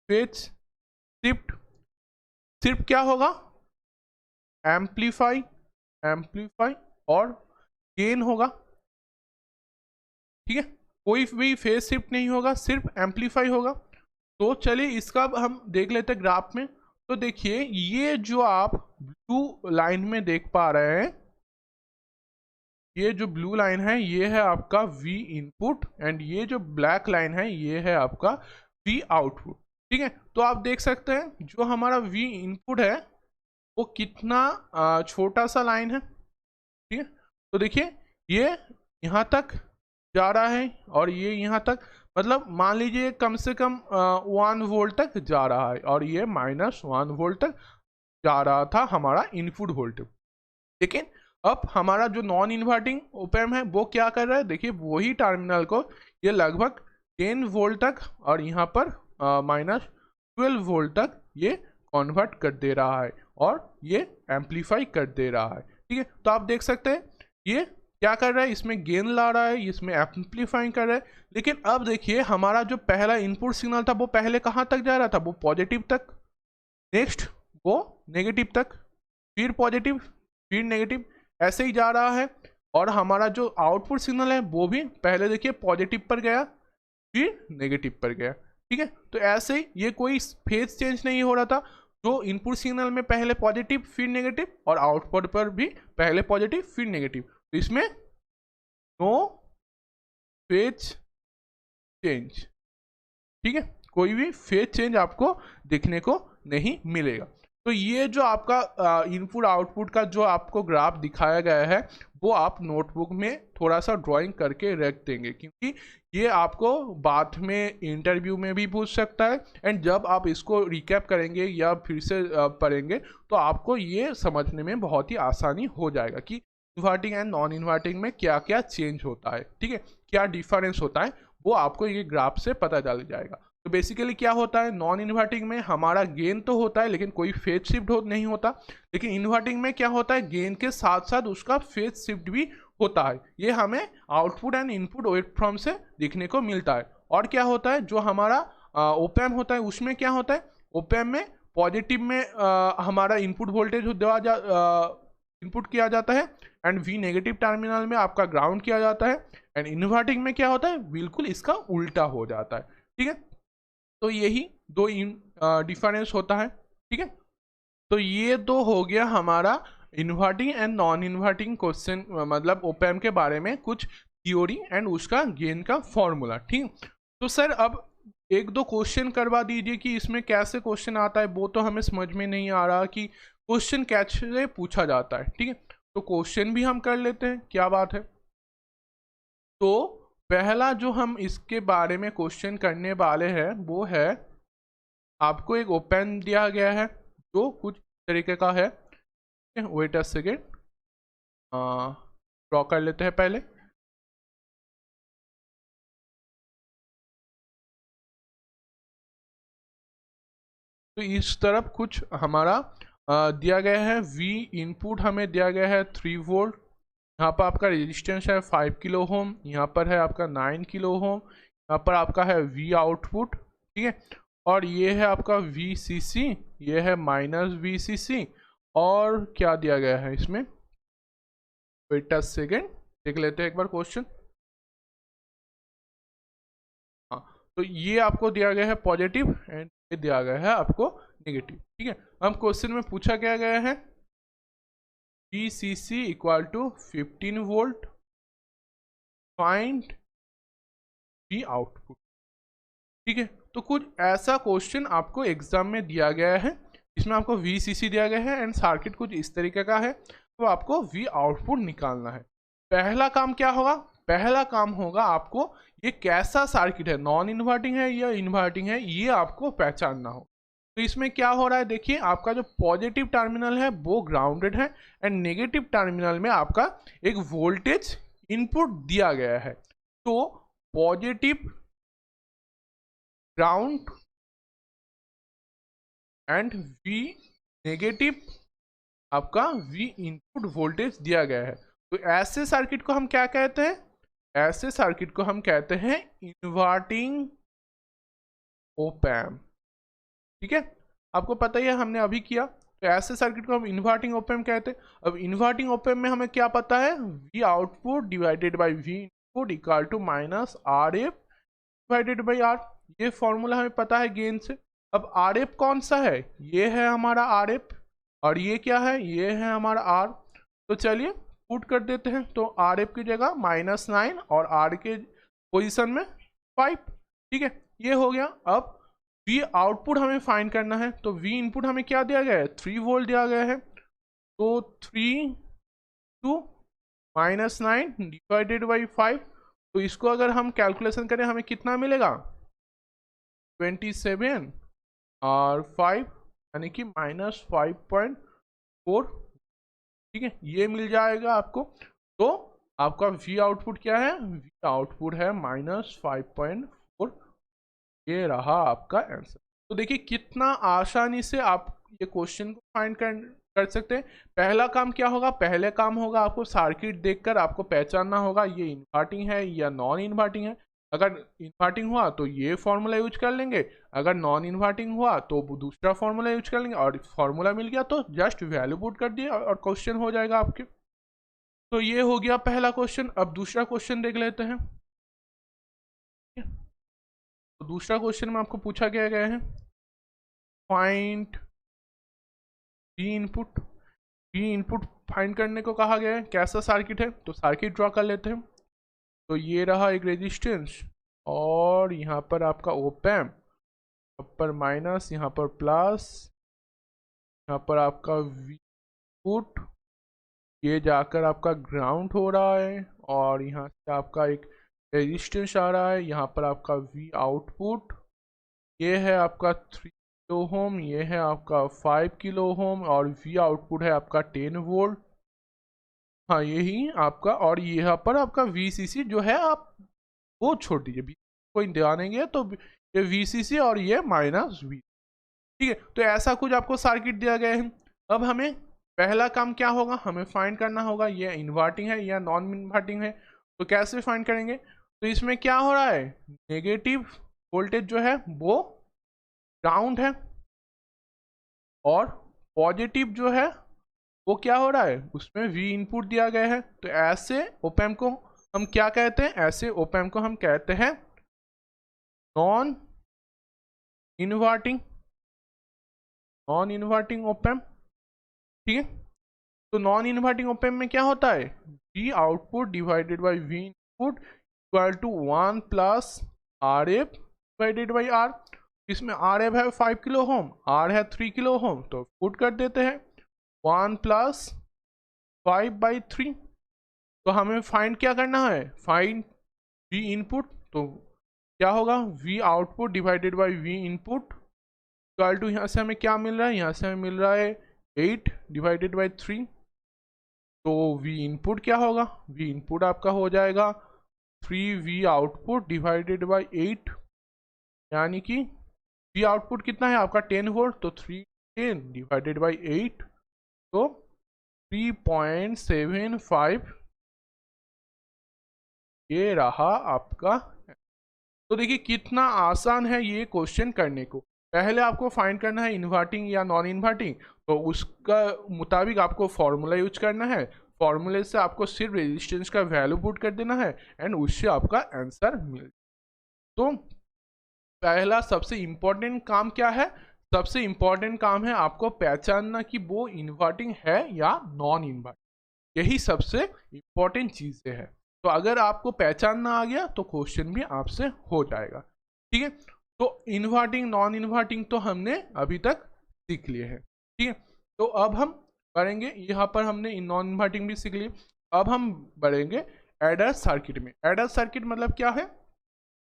A: फेज शिफ्ट, सिर्फ क्या होगा, एम्पलीफाई और गेन होगा, ठीक है, कोई भी फेज शिफ्ट नहीं होगा, सिर्फ एम्पलीफाई होगा। तो चलिए इसका हम देख लेते हैं ग्राफ में। तो देखिए ये जो आप ब्लू लाइन में देख पा रहे हैं, ये जो ब्लू लाइन है ये है आपका V इनपुट, एंड ये जो ब्लैक लाइन है ये है आपका V आउटपुट, ठीक है। तो आप देख सकते हैं जो हमारा V इनपुट है वो कितना छोटा सा लाइन है, ठीक है। तो देखिए ये यहाँ तक जा रहा है और ये यहाँ तक, मतलब मान लीजिए कम से कम 1 वोल्ट तक जा रहा है, और ये -1 वोल्ट तक जा रहा था हमारा इनपुट वोल्टेज। लेकिन अब हमारा जो नॉन इन्वर्टिंग ओपैम है वो क्या कर रहा है, देखिए वही टर्मिनल को ये लगभग 10 वोल्ट तक और यहाँ पर -12 वोल्ट तक ये कन्वर्ट कर दे रहा है, और ये एम्पलीफाई कर दे रहा है, ठीक है। तो आप देख सकते हैं ये क्या कर रहा है, इसमें गेन ला रहा है, इसमें एम्पलीफाइंग कर रहा है। लेकिन अब देखिए हमारा जो पहला इनपुट सिग्नल था वो पहले कहाँ तक जा रहा था, वो पॉजिटिव तक, नेक्स्ट वो नेगेटिव तक, फिर पॉजिटिव, फिर नेगेटिव, ऐसे ही जा रहा है। और हमारा जो आउटपुट सिग्नल है वो भी पहले देखिए पॉजिटिव पर गया, फिर नेगेटिव पर गया, ठीक है। तो ऐसे ही ये कोई फेज चेंज नहीं हो रहा था, जो इनपुट सिग्नल में पहले पॉजिटिव फिर नेगेटिव, और आउटपुट पर भी पहले पॉजिटिव फिर नेगेटिव। तो इसमें नो फेज चेंज, ठीक है, कोई भी फेज चेंज आपको देखने को नहीं मिलेगा। तो ये जो आपका इनपुट आउटपुट का जो आपको ग्राफ दिखाया गया है वो आप नोटबुक में थोड़ा सा ड्राइंग करके रख देंगे, क्योंकि ये आपको बाद में इंटरव्यू में भी पूछ सकता है। एंड जब आप इसको रिकैप करेंगे या फिर से पढ़ेंगे तो आपको ये समझने में बहुत ही आसानी हो जाएगा कि इन्वर्टिंग एंड नॉन इन्वर्टिंग में क्या क्या चेंज होता है, ठीक है, क्या डिफरेंस होता है, वो आपको ये ग्राफ से पता चल जाएगा। तो बेसिकली क्या होता है, नॉन इन्वर्टिंग में हमारा गेन तो होता है लेकिन कोई फेज शिफ्ट नहीं होता, लेकिन इन्वर्टिंग में क्या होता है, गेन के साथ साथ उसका फेज शिफ्ट भी होता है। ये हमें आउटपुट एंड इनपुट वेवफॉर्म से देखने को मिलता है। और क्या होता है, जो हमारा ओपैम्प होता है उसमें क्या होता है, ओपैम्प में पॉजिटिव में हमारा इनपुट वोल्टेज इनपुट किया जाता है एंड वी नेगेटिव टर्मिनल में आपका ग्राउंड किया जाता है। एंड इन्वर्टिंग में क्या होता है, बिल्कुल इसका उल्टा हो जाता है, ठीक है। तो यही दो डिफरेंस होता है, ठीक है। तो ये तो हो गया हमारा inverting and non inverting question, मतलब ओपैम्प के बारे में कुछ थ्योरी एंड उसका गेन का फॉर्मूला, ठीक। तो सर अब एक दो क्वेश्चन करवा दीजिए कि इसमें कैसे क्वेश्चन आता है, वो तो हमें समझ में नहीं आ रहा कि क्वेश्चन कैसे पूछा जाता है, ठीक है। तो क्वेश्चन भी हम कर लेते हैं, क्या बात है। तो पहला जो हम इसके बारे में क्वेश्चन करने वाले हैं वो है, आपको एक ओपन दिया गया है जो कुछ तरीके का है। वेट अ सेकेंड, ड्रॉ कर लेते हैं पहले। तो इस तरफ कुछ हमारा दिया गया है, V इनपुट हमें दिया गया है 3 वोल्ट, यहाँ पर आपका रेजिस्टेंस है 5 किलो ओम, यहाँ पर है आपका 9 किलो ओम, यहाँ पर आपका है V आउटपुट, ठीक है। और ये है आपका VCC, ये है -VCC। और क्या दिया गया है इसमें, वेट अ सेकेंड देख लेते हैं एक बार क्वेश्चन। हाँ, तो ये आपको दिया गया है पॉजिटिव एंड ये दिया गया है आपको नेगेटिव, ठीक है। हम क्वेश्चन में पूछा क्या गया है, VCC equal to 15 volt, find V output, ठीक है। तो कुछ ऐसा क्वेश्चन आपको एग्जाम में दिया गया है, इसमें आपको VCC दिया गया है एंड सर्किट कुछ इस तरीके का है, तो आपको V आउटपुट निकालना है। पहला काम क्या होगा, पहला काम होगा आपको ये कैसा सर्किट है, नॉन इन्वर्टिंग है या इन्वर्टिंग है, ये आपको पहचानना हो। तो इसमें क्या हो रहा है, देखिए आपका जो पॉजिटिव टर्मिनल है वो ग्राउंडेड है एंड नेगेटिव टर्मिनल में आपका एक वोल्टेज इनपुट दिया गया है। तो positive ground and V negative आपका V इनपुट वोल्टेज दिया गया है। तो ऐसे सर्किट को हम क्या कहते हैं, ऐसे सर्किट को हम कहते हैं इन्वर्टिंग ओपैम्प, ठीक है। आपको पता ही है हमने अभी किया, तो ऐसे सर्किट को हम इन्वर्टिंग ओपैम्प कहते हैं। अब इन्वर्टिंग ओपैम्प में हमें क्या पता है, V output divided by V input equal to -RF divided by R, ये फॉर्मूला हमें पता है गेन से। अब RF कौन सा है, ये है हमारा RF, और ये क्या है, ये है हमारा R। तो चलिए पुट कर देते हैं, तो RF की जगह -9 और R के पोजीशन में 5, ठीक है, ये हो गया। अब V आउटपुट हमें फाइंड करना है, तो V इनपुट हमें क्या दिया गया है, 3 वोल्ट दिया गया है। तो 3 टू -9 डिवाइडेड बाई 5, तो इसको अगर हम कैलकुलेशन करें हमें कितना मिलेगा, 27 और 5 यानी कि -5.4, ठीक है, ये मिल जाएगा आपको। तो आपका V आउटपुट क्या है, V आउटपुट है -5.4, ये रहा आपका आंसर। तो देखिए कितना आसानी से आप ये क्वेश्चन को फाइंड कर सकते हैं। पहला काम क्या होगा, पहले काम होगा आपको सर्किट देखकर आपको पहचानना होगा ये इन्वर्टिंग है या नॉन इन्वर्टिंग है। अगर इन्वर्टिंग हुआ तो ये फॉर्मूला यूज कर लेंगे, अगर नॉन इन्वर्टिंग हुआ तो दूसरा फॉर्मूला यूज कर लेंगे, और फॉर्मूला मिल गया तो जस्ट वैल्यू पुट कर दिए और क्वेश्चन हो जाएगा आपके। तो ये हो गया पहला क्वेश्चन। अब दूसरा क्वेश्चन देख लेते हैं। तो दूसरा क्वेश्चन में आपको पूछा गया है, find V input. V input find करने को कहा गया है, कैसा सर्किट है, तो सर्किट ड्रॉ कर लेते हैं। तो ये रहा एक रेजिस्टेंस और यहाँ पर आपका ओपैम्प, यहाँ पर माइनस, यहाँ पर प्लस, यहाँ पर आपका वी पुट, ये जाकर आपका ग्राउंड हो रहा है और यहाँ से आपका एक रेजिस्टेंस आ रहा है, यहाँ पर आपका वी आउटपुट, ये है आपका 3 किलो ओम, ये है आपका 5 किलो ओम और वी आउटपुट है आपका 10 वोल्ट। हाँ यही आपका, और यहाँ पर आपका वीसीसी जो है आप वो छोड़ दीजिए, कोई ध्यान नहीं है, तो ये वीसीसी और ये माइनस वी। ठीक है, तो ऐसा कुछ आपको सर्किट दिया गया है। अब हमें पहला काम क्या होगा, हमें फाइंड करना होगा ये इन्वर्टिंग है या नॉन इन्वर्टिंग है। तो कैसे फाइंड करेंगे, तो इसमें क्या हो रहा है, नेगेटिव वोल्टेज जो है वो ग्राउंड है और पॉजिटिव जो है वो क्या हो रहा है, उसमें वी इनपुट दिया गया है। तो ऐसे ओप एम्प को हम क्या कहते हैं, ऐसे ओप एम्प को हम कहते हैं non inverting, non inverting op amp. ठीक है, तो नॉन इन्वर्टिंग ओप एम्प में क्या होता है, V output divided by V input equal to 1 plus R F divided by R. इसमें आर एफ है 5 किलो ओम, आर है 3 किलो ओम, तो पुट कर देते हैं 1 प्लस 5/3। तो हमें फाइंड क्या करना है, फाइंड वी इनपुट। तो क्या होगा, V output divided by V input equal to, यहाँ से हमें क्या मिल रहा है, यहाँ से हमें मिल रहा है 8 डिवाइडेड बाई 3। तो वी इनपुट क्या होगा, वी इनपुट आपका हो जाएगा 3 वी आउटपुट डिवाइडेड बाई 8, यानी कि वी आउटपुट कितना है आपका 10 वोल्ट, तो 310 डिवाइडेड बाई 8, तो 3.75 ये रहा आपका। तो देखिए कितना आसान है ये क्वेश्चन करने को। पहले आपको फाइंड करना है इन्वर्टिंग या नॉन इन्वर्टिंग, तो उसका मुताबिक आपको फॉर्मूला यूज करना है। फॉर्मूले से आपको सिर्फ रेजिस्टेंस का वैल्यू पुट कर देना है एंड उससे आपका आंसर मिल। तो पहला सबसे इम्पोर्टेंट काम क्या है, सबसे इम्पोर्टेंट काम है आपको पहचानना कि वो इन्वर्टिंग है या नॉन इन्वर्टिंग। यही सबसे इम्पोर्टेंट चीज़ें है। तो अगर आपको पहचानना आ गया तो क्वेश्चन भी आपसे हो जाएगा। ठीक है, तो इन्वर्टिंग नॉन इन्वर्टिंग तो हमने अभी तक सीख लिए हैं। ठीक है, तो अब हम बढ़ेंगे, यहाँ पर हमने नॉन इन्वर्टिंग भी सीख ली। अब हम बढ़ेंगे एडर सर्किट में। एडर सर्किट मतलब क्या है,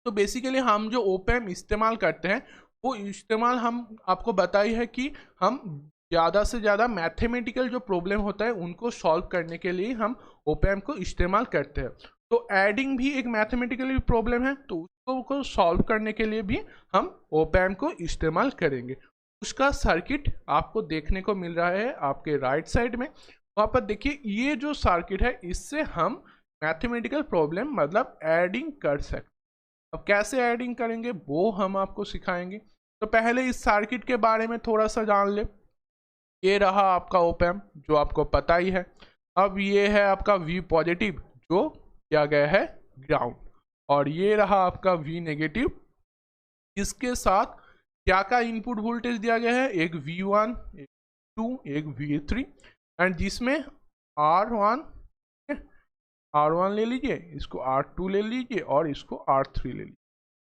A: तो बेसिकली हम जो ओप एम्प इस्तेमाल करते हैं वो इस्तेमाल हम आपको बताई है कि हम ज़्यादा से ज़्यादा मैथमेटिकल जो प्रॉब्लम होता है उनको सॉल्व करने के लिए हम ओप एम्प को इस्तेमाल करते हैं। तो एडिंग भी एक मैथमेटिकल प्रॉब्लम है, तो उसको को सॉल्व करने के लिए भी हम ओप एम्प को इस्तेमाल करेंगे। उसका सर्किट आपको देखने को मिल रहा है आपके राइट साइड में। वहाँ पर देखिए ये जो सर्किट है इससे हम मैथमेटिकल प्रॉब्लम मतलब एडिंग कर सकते। अब कैसे एडिंग करेंगे वो हम आपको सिखाएंगे। तो पहले इस सर्किट के बारे में थोड़ा सा जान ले। ये रहा आपका ओप एम्प जो आपको पता ही है। अब ये है आपका वी पॉजिटिव जो किया गया है ग्राउंड, और ये रहा आपका वी नेगेटिव, इसके साथ क्या क्या इनपुट वोल्टेज दिया गया है, एक V1, एक V2, एक V3, एंड जिसमें R1 ले लीजिए, इसको R2 ले लीजिए और इसको R3 ले लीजिए।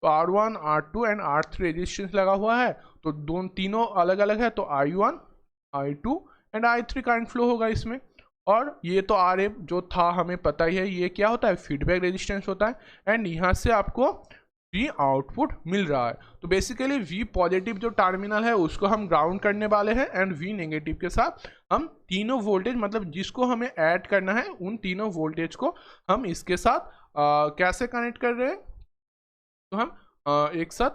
A: तो R1, R2 and R3 resistance लगा हुआ है, तो दोनों तीनों अलग अलग है, तो I1, I2 and I3 current flow होगा इसमें। और ये तो RF जो था हमें पता ही है, ये क्या होता है, फीडबैक रेजिस्टेंस होता है। एंड यहाँ से आपको V आउटपुट मिल रहा है। तो बेसिकली V पॉजिटिव जो टर्मिनल है उसको हम ग्राउंड करने वाले हैं एंड V नेगेटिव के साथ हम तीनों वोल्टेज मतलब जिसको हमें ऐड करना है उन तीनों वोल्टेज को हम इसके साथ कैसे कनेक्ट कर रहे हैं, तो हम एक साथ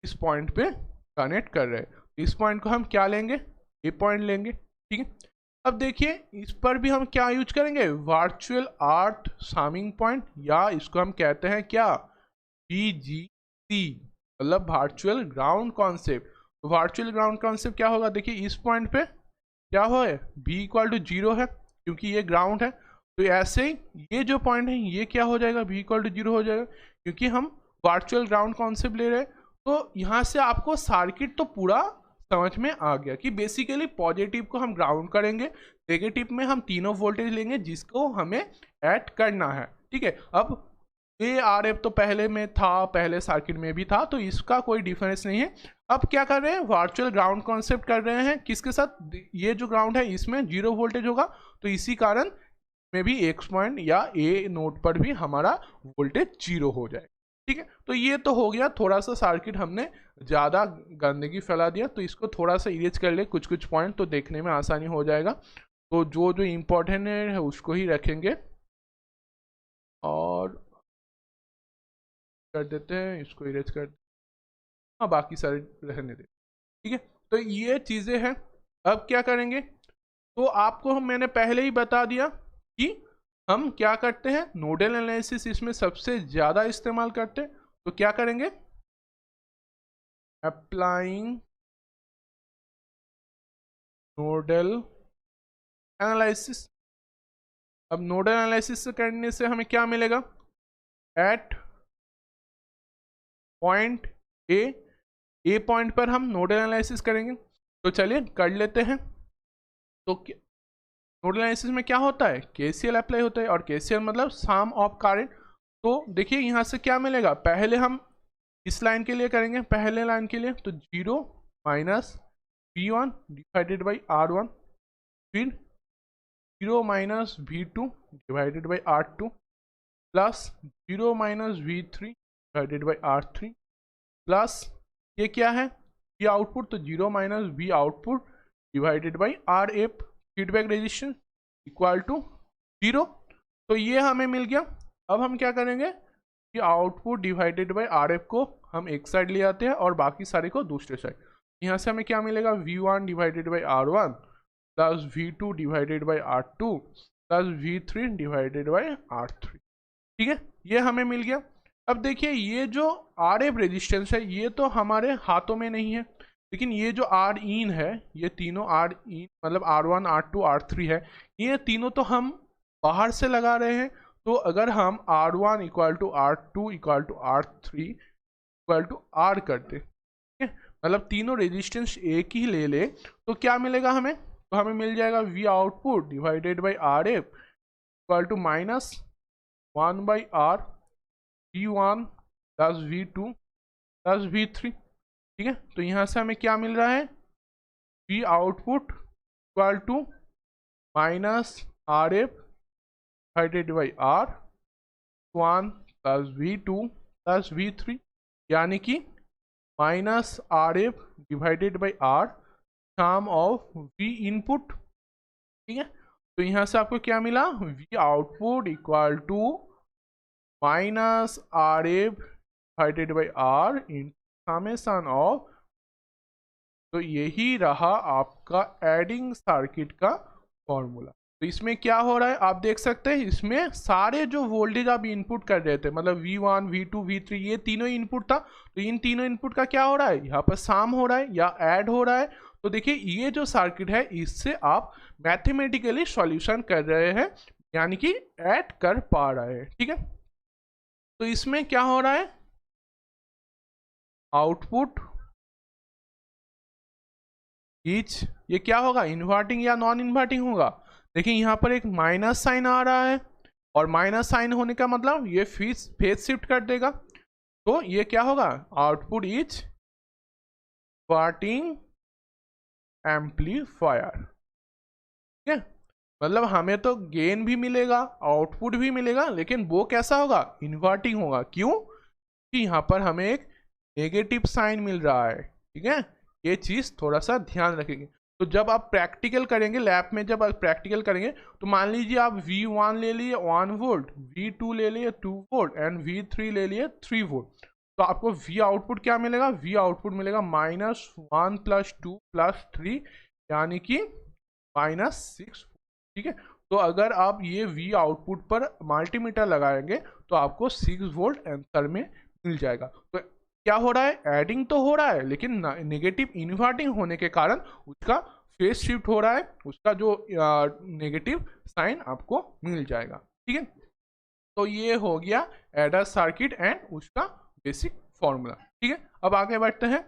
A: इस पॉइंट पे कनेक्ट कर रहे हैं। इस पॉइंट को हम क्या लेंगे, ये पॉइंट लेंगे। ठीक है, अब देखिए इस पर भी हम क्या यूज करेंगे, वर्चुअल अर्थ समिंग पॉइंट, या इसको हम कहते हैं क्या, VGC मतलब वर्चुअल ग्राउंड कॉन्सेप्ट। तो वर्चुअल ग्राउंड कॉन्सेप्ट क्या होगा, देखिए इस पॉइंट पे क्या हो है, V = 0 है क्योंकि ये ग्राउंड है। तो ऐसे ही ये जो पॉइंट है ये क्या हो जाएगा, V = 0 हो जाएगा क्योंकि हम वर्चुअल ग्राउंड कॉन्सेप्ट ले रहे हैं। तो यहाँ से आपको सर्किट तो पूरा समझ में आ गया कि बेसिकली पॉजिटिव को हम ग्राउंड करेंगे, नेगेटिव में हम तीनों वोल्टेज लेंगे जिसको हमें ऐड करना है। ठीक है, अब ये आर एफ तो पहले में था, पहले सर्किट में भी था, तो इसका कोई डिफरेंस नहीं है। अब क्या कर रहे हैं, वर्चुअल ग्राउंड कॉन्सेप्ट कर रहे हैं। किसके साथ, ये जो ग्राउंड है इसमें 0 वोल्टेज होगा, तो इसी कारण में भी एक्स पॉइंट या ए नोड पर भी हमारा वोल्टेज 0 हो जाए। ठीक है, तो ये तो हो गया, थोड़ा सा सर्किट हमने ज़्यादा गंदगी फैला दिया, तो इसको थोड़ा सा इरेज कर ले कुछ कुछ पॉइंट, तो देखने में आसानी हो जाएगा। तो जो जो इम्पोर्टेंट है उसको ही रखेंगे और कर देते हैं, इसको इरेज कर, हाँ बाकी सारे रहने दे। ठीक है, तो ये चीज़ें हैं। अब क्या करेंगे, तो आपको मैंने पहले ही बता दिया कि हम क्या करते हैं, नोडल एनालिसिस इसमें सबसे ज़्यादा इस्तेमाल करते हैं। तो क्या करेंगे, अप्लाइंग नोडल एनालिसिस। अब नोडल एनालिसिस करने से हमें क्या मिलेगा, एट पॉइंट ए पॉइंट पर हम नोडल एनालिसिस करेंगे। तो चलिए कर लेते हैं। तो नोडल एनालिसिस में क्या होता है, केसीएल अप्लाई होता है, और केसीएल मतलब सम ऑफ करंट। तो देखिए यहाँ से क्या मिलेगा, पहले हम इस लाइन के लिए करेंगे, पहले लाइन के लिए तो 0 minus V1 divided by R1, फिर 0 minus V2 divided by R2 plus 0 minus V3 divided by R3 plus ये क्या है, V आउटपुट, तो 0 minus V output divided by RF feedback resistance equal to 0। तो ये हमें मिल गया। अब हम क्या करेंगे, ये आउटपुट डिवाइडेड बाई RF को हम एक साइड ले आते हैं और बाकी सारे को दूसरे साइड। यहाँ से हमें क्या मिलेगा, V1 divided by R1 plus V2 divided by R2 plus V3 divided by R3। ठीक है, ये हमें मिल गया। अब देखिए ये जो RF रेजिस्टेंस है ये तो हमारे हाथों में नहीं है, लेकिन ये जो R इन है, ये तीनों R इन मतलब R1 R2 R3 है, ये तीनों तो हम बाहर से लगा रहे हैं। तो अगर हम R1 equal to R2 equal to R3 equal to R करते, ठीक है, मतलब तीनों रेजिस्टेंस एक ही ले ले, तो क्या मिलेगा हमें, तो हमें मिल जाएगा V output divided by RF equal to minus 1 by R V1 plus V2 plus V3। ठीक है, तो यहाँ से हमें क्या मिल रहा है, V output equal to minus RF divided by R1 plus V2 plus V3, यानी कि minus RF divided by R sum of V input. ठीक है, तो यहाँ से आपको क्या मिला, V output equal to minus RF divided by R in summation of. तो यही रहा आपका एडिंग सर्किट का फॉर्मूला। तो इसमें क्या हो रहा है आप देख सकते हैं, इसमें सारे जो वोल्टेज आप इनपुट कर रहे थे, मतलब V1 V2 V3 ये तीनों इनपुट था, तो इन तीनों इनपुट का क्या हो रहा है, यहाँ पर सम हो रहा है या ऐड हो रहा है। तो देखिए ये जो सर्किट है इससे आप मैथमेटिकली सॉल्यूशन कर रहे हैं, यानी कि ऐड कर पा रहे हैं। ठीक है, तो इसमें क्या हो रहा है, आउटपुट ईच, ये क्या होगा, इन्वर्टिंग या नॉन इन्वर्टिंग होगा। देखिए यहाँ पर एक माइनस साइन आ रहा है, और माइनस साइन होने का मतलब ये फेज शिफ्ट कर देगा, तो ये क्या होगा, आउटपुट इज इन्वर्टिंग एम्पलीफायर। ठीक है, मतलब हमें तो गेन भी मिलेगा, आउटपुट भी मिलेगा, लेकिन वो कैसा होगा, इन्वर्टिंग होगा। क्यों, कि यहाँ पर हमें एक नेगेटिव साइन मिल रहा है। ठीक है, ये चीज़ थोड़ा सा ध्यान रखेंगे। तो जब आप प्रैक्टिकल करेंगे लैब में, जब आप प्रैक्टिकल करेंगे तो मान लीजिए आप V1 ले लिए 1 वोल्ट, V2 ले लिए 2 वोल्ट एंड V3 ले लिए 3 वोल्ट, तो आपको V आउटपुट क्या मिलेगा, V आउटपुट मिलेगा -1 + 2 + 3, यानी कि -6। ठीक है, तो अगर आप ये V आउटपुट पर मल्टीमीटर लगाएंगे तो आपको 6 वोल्ट आंसर में मिल जाएगा। तो क्या हो रहा है, एडिंग तो हो रहा है, लेकिन नेगेटिव इन्वर्टिंग होने के कारण उसका फेज शिफ्ट हो रहा है, उसका जो नेगेटिव साइन आपको मिल जाएगा। ठीक है, तो ये हो गया एडर सर्किट एंड उसका बेसिक फॉर्मूला। ठीक है, अब आगे बढ़ते हैं,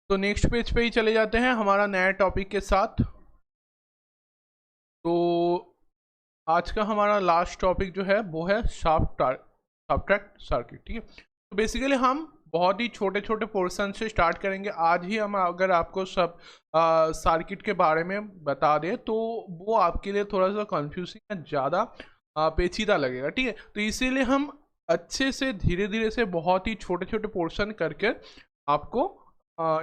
A: तो नेक्स्ट पेज पे ही चले जाते हैं हमारा नया टॉपिक के साथ। तो आज का हमारा लास्ट टॉपिक जो है वो है शाफ्ट सब्ट्रैक्ट सर्किट। ठीक है, तो बेसिकली हम बहुत ही छोटे छोटे पोर्शन से स्टार्ट करेंगे। आज ही हम अगर आपको सब सर्किट के बारे में बता दें तो वो आपके लिए थोड़ा सा कंफ्यूजिंग है, ज़्यादा पेचीदा लगेगा। ठीक है, तो इसीलिए हम अच्छे से धीरे धीरे से बहुत ही छोटे छोटे पोर्शन करके आपको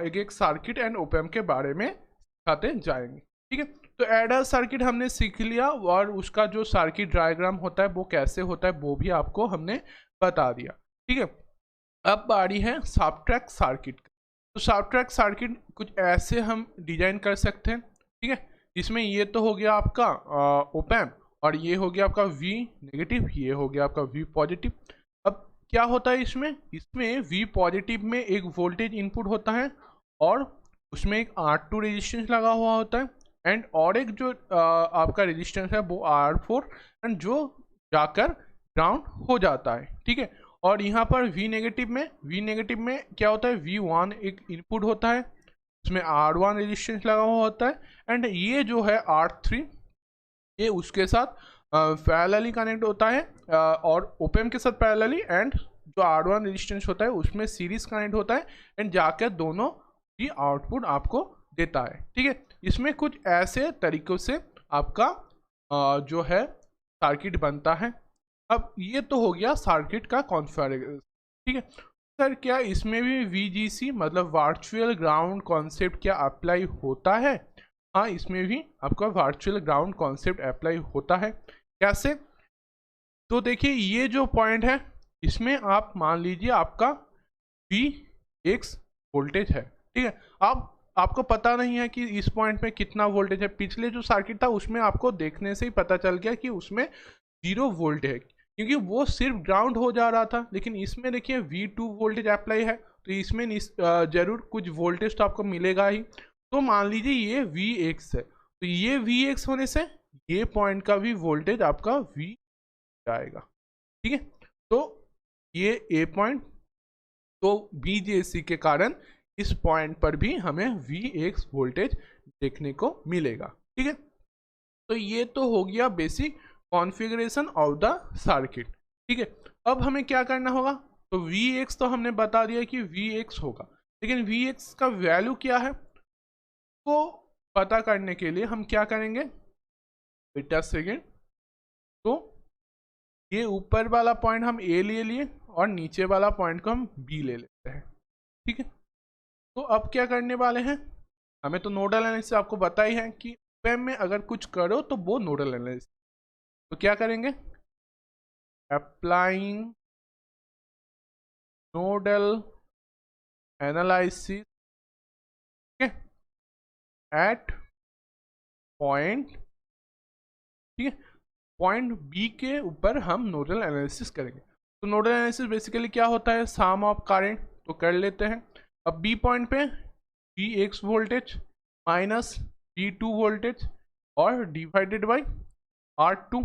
A: एक एक सर्किट एंड ओपैम के बारे में सिखाते जाएंगे। ठीक है, तो एडर सर्किट हमने सीख लिया और उसका जो सर्किट डायग्राम होता है वो कैसे होता है वो भी आपको हमने बता दिया। ठीक है, अब बारी है सब्ट्रैक्ट सर्किट। तो सब्ट्रैक्ट सर्किट कुछ ऐसे हम डिजाइन कर सकते हैं। ठीक है, इसमें ये तो हो गया आपका ओपैम और ये हो गया आपका V नेगेटिव, ये हो गया आपका V पॉजिटिव। अब क्या होता है इसमें V पॉजिटिव में एक वोल्टेज इनपुट होता है और उसमें एक R2 रेजिस्टेंस लगा हुआ होता है एंड और एक जो आपका रेजिस्टेंस है वो R4 एंड जो जाकर ग्राउंड हो जाता है। ठीक है, और यहाँ पर V नेगेटिव में क्या होता है, V1 एक इनपुट होता है, उसमें R1 रेजिस्टेंस लगा हुआ होता है एंड ये जो है R3 ये उसके साथ पैरेलली कनेक्ट होता है और ओपैम के साथ पैरेलली, एंड जो R1 रेजिस्टेंस होता है उसमें सीरीज कनेक्ट होता है एंड जाकर दोनों ही आउटपुट आपको देता है। ठीक है, इसमें कुछ ऐसे तरीकों से आपका जो है सर्किट बनता है। अब ये तो हो गया सर्किट का कॉन्फ़िगरेशन। ठीक है सर, क्या इसमें भी VGC मतलब वर्चुअल ग्राउंड कॉन्सेप्ट क्या अप्लाई होता है? हाँ, इसमें भी आपका वर्चुअल ग्राउंड कॉन्सेप्ट अप्लाई होता है। कैसे? तो देखिए ये जो पॉइंट है इसमें आप मान लीजिए आपका Vx वोल्टेज है। ठीक है, अब आपको पता नहीं है कि इस पॉइंट पे कितना वोल्टेज है। पिछले जो सर्किट था उसमें आपको देखने से ही पता चल गया कि उसमें 0 वोल्ट है क्योंकि वो सिर्फ ग्राउंड हो जा रहा था। लेकिन इसमें देखिए V2 वोल्टेज अप्लाई है तो इसमें जरूर कुछ वोल्टेज तो आपको मिलेगा ही। तो मान लीजिए ये Vx है, तो ये Vx होने से ये पॉइंट का भी वोल्टेज आपका V आएगा। ठीक है, तो ये A पॉइंट, तो VJC के कारण इस पॉइंट पर भी हमें Vx वोल्टेज देखने को मिलेगा। ठीक है, तो ये तो हो गया basic configuration of the circuit. ठीक है, अब हमें क्या करना होगा, तो Vx तो हमने बता दिया कि Vx होगा, लेकिन Vx का वैल्यू क्या है को पता करने के लिए हम क्या करेंगे, बेटा सेकेंड, तो ये ऊपर वाला पॉइंट हम A ले लिए और नीचे वाला पॉइंट को हम B ले लेते हैं। ठीक है, तो अब क्या करने वाले हैं, हमें तो नोडल एनालिसिस आपको बता ही है कि ओपैम में अगर कुछ करो तो वो नोडल एनालिसिस। तो क्या करेंगे, applying nodal analysis at point. ठीक है, पॉइंट बी के ऊपर हम नोडल एनालिसिस करेंगे। तो नोडल एनालिसिस बेसिकली क्या होता है, सम ऑफ करंट, तो कर लेते हैं। अब बी पॉइंट पे Vx voltage minus V2 voltage और डिवाइडेड बाय R2।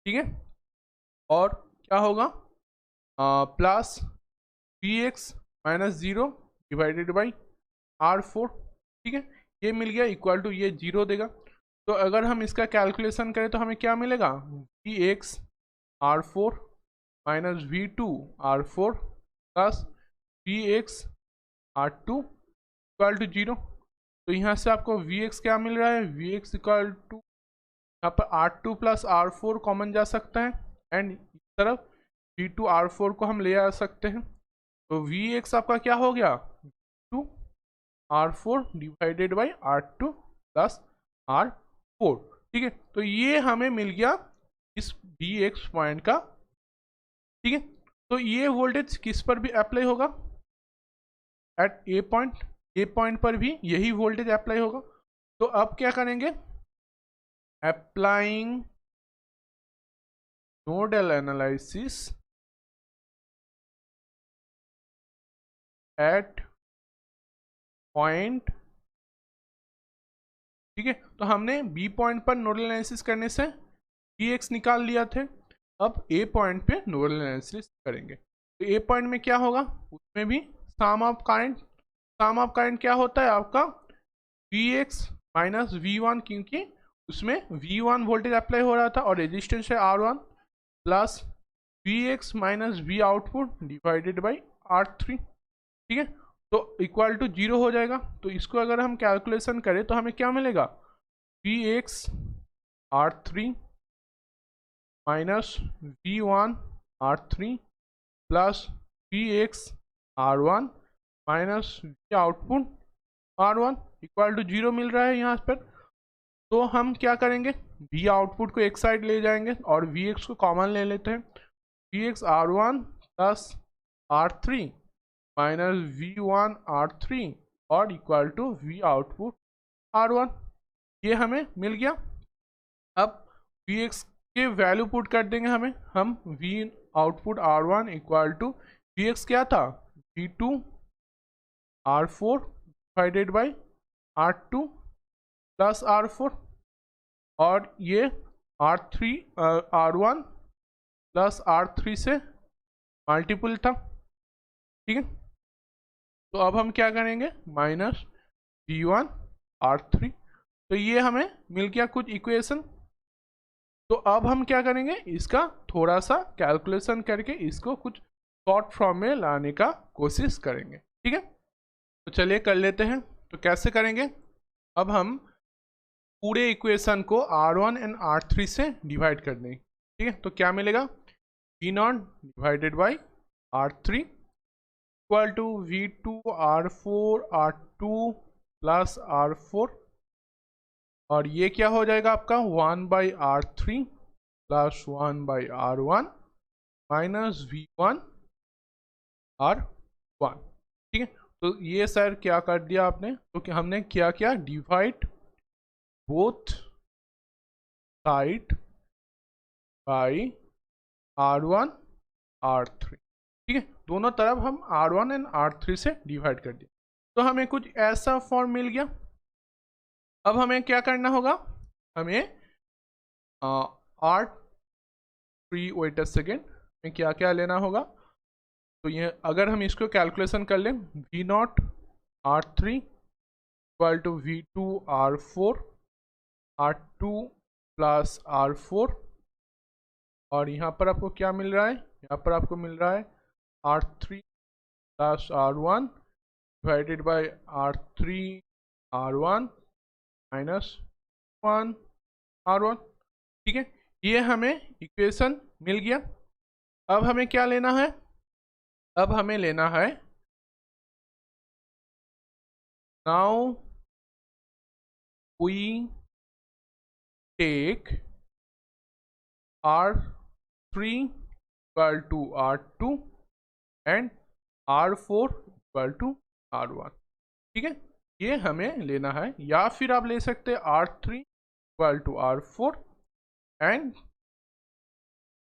A: ठीक है, और क्या होगा, plus Vx minus 0 divided by R4। ठीक है, ये मिल गया इक्वल टू ये 0 देगा। तो अगर हम इसका कैलकुलेशन करें तो हमें क्या मिलेगा, Vx R4 minus V2 R4 plus Vx R2 equal to 0। तो यहाँ से आपको Vx क्या मिल रहा है, Vx इक्वल टू यहाँ पर R2 प्लस R4 कॉमन जा सकता है एंड इस तरफ V2 R4 को हम ले आ सकते हैं। तो Vx आपका क्या हो गया, V2 R4 divided by R2 plus R4। ठीक है, तो ये हमें मिल गया इस Vx पॉइंट का। ठीक है, तो ये वोल्टेज किस पर भी अप्लाई होगा, एट ए पॉइंट पर भी यही वोल्टेज अप्लाई होगा। तो अब क्या करेंगे, applying nodal analysis at point. ठीक है, तो हमने बी पॉइंट पर नोडल एनालिसिस करने से Vx निकाल लिया थे। अब ए पॉइंट पे नोडल एनालिसिस करेंगे तो ए पॉइंट में क्या होगा, उसमें भी sum of current. Sum of current क्या होता है आपका, Vx माइनस V1, क्योंकि उसमें V1 वोल्टेज अप्लाई हो रहा था और रेजिस्टेंस है R1 plus V X minus V output divided by R3, ठीक है। तो इक्वल टू 0 हो जाएगा। तो इसको अगर हम कैलकुलेशन करें तो हमें क्या मिलेगा, V X R3 minus V1 R3 plus V X R1 minus V output R1 equal to 0 मिल रहा है यहाँ पर। तो हम क्या करेंगे, वी आउटपुट को एक साइड ले जाएंगे और वी एक्स को कॉमन ले लेते हैं। We X R1 plus R3 minus V1 R3 और equal to we output R1, ये हमें मिल गया। अब वी एक्स के वैल्यू पुट कर देंगे हम V output R1 equal to V X क्या था, V2 R4 divided by R2 plus R4 और ये R1 प्लस R3 से मल्टीपल था, ठीक है। तो अब हम क्या करेंगे, माइनस V1 R3, तो ये हमें मिल गया कुछ इक्वेशन। तो अब हम क्या करेंगे, इसका थोड़ा सा कैलकुलेशन करके इसको कुछ शॉर्ट फॉर्म में लाने का कोशिश करेंगे, ठीक है। तो चलिए कर लेते हैं। तो कैसे करेंगे, अब हम पूरे इक्वेशन को R1 एंड R3 से डिवाइड कर देंगे, ठीक है। तो क्या मिलेगा, V0 divided by R3 equal to V2 R4 R2 plus R4 और ये क्या हो जाएगा आपका 1 by R3 plus 1 by R1 minus V1 R1, ठीक है। तो ये सर क्या कर दिया आपने, तो क्या हमने क्या किया, divide both side by R1 R3, ठीक है। दोनों तरफ हम R1 एंड R3 से डिवाइड कर दिया, तो हमें कुछ ऐसा फॉर्म मिल गया। अब हमें क्या करना होगा, हमें R3 वेट अ सेकेंड में क्या क्या लेना होगा। तो ये अगर हम इसको कैलकुलेशन कर लें, V0 R3 equal to V2 R4 R2 plus R4 और यहाँ पर आपको क्या मिल रहा है, यहाँ पर आपको मिल रहा है R3 plus R1 divided by R3 R1 minus 1 R1, ठीक है। ये हमें इक्वेशन मिल गया। अब हमें क्या लेना है, अब हमें लेना है, now we take R3 equal to R2 and R4 equal to R1, ठीक है। ये हमें लेना है, या फिर आप ले सकते हैं R3 equal to R4 and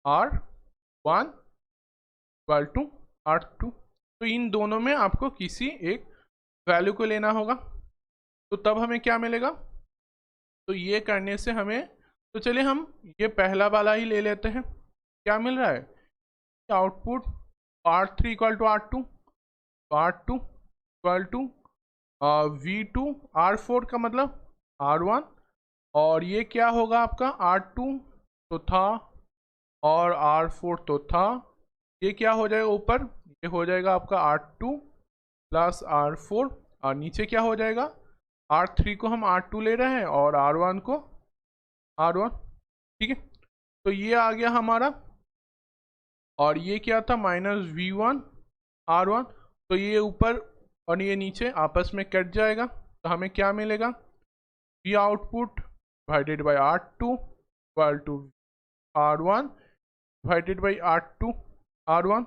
A: R1 equal to R2। तो इन दोनों में आपको किसी एक वैल्यू को लेना होगा। तो तब हमें क्या मिलेगा, तो ये करने से हमें, तो चलिए हम ये पहला वाला ही ले लेते हैं। क्या मिल रहा है, output R3 equal to R2, R2 equal to V2 R4 का मतलब R1 और ये क्या होगा आपका R2 तो था और R4 तो था, ये क्या हो जाएगा ऊपर, ये हो जाएगा आपका R2 प्लस R4 और नीचे क्या हो जाएगा, R3 को हम R2 ले रहे हैं और R1 को R1, ठीक है। तो ये आ गया हमारा और ये क्या था, माइनस V1 R1, तो ये ऊपर और ये नीचे आपस में कट जाएगा। तो हमें क्या मिलेगा, V output divided by R2 equal to R1 divided by R2 R1,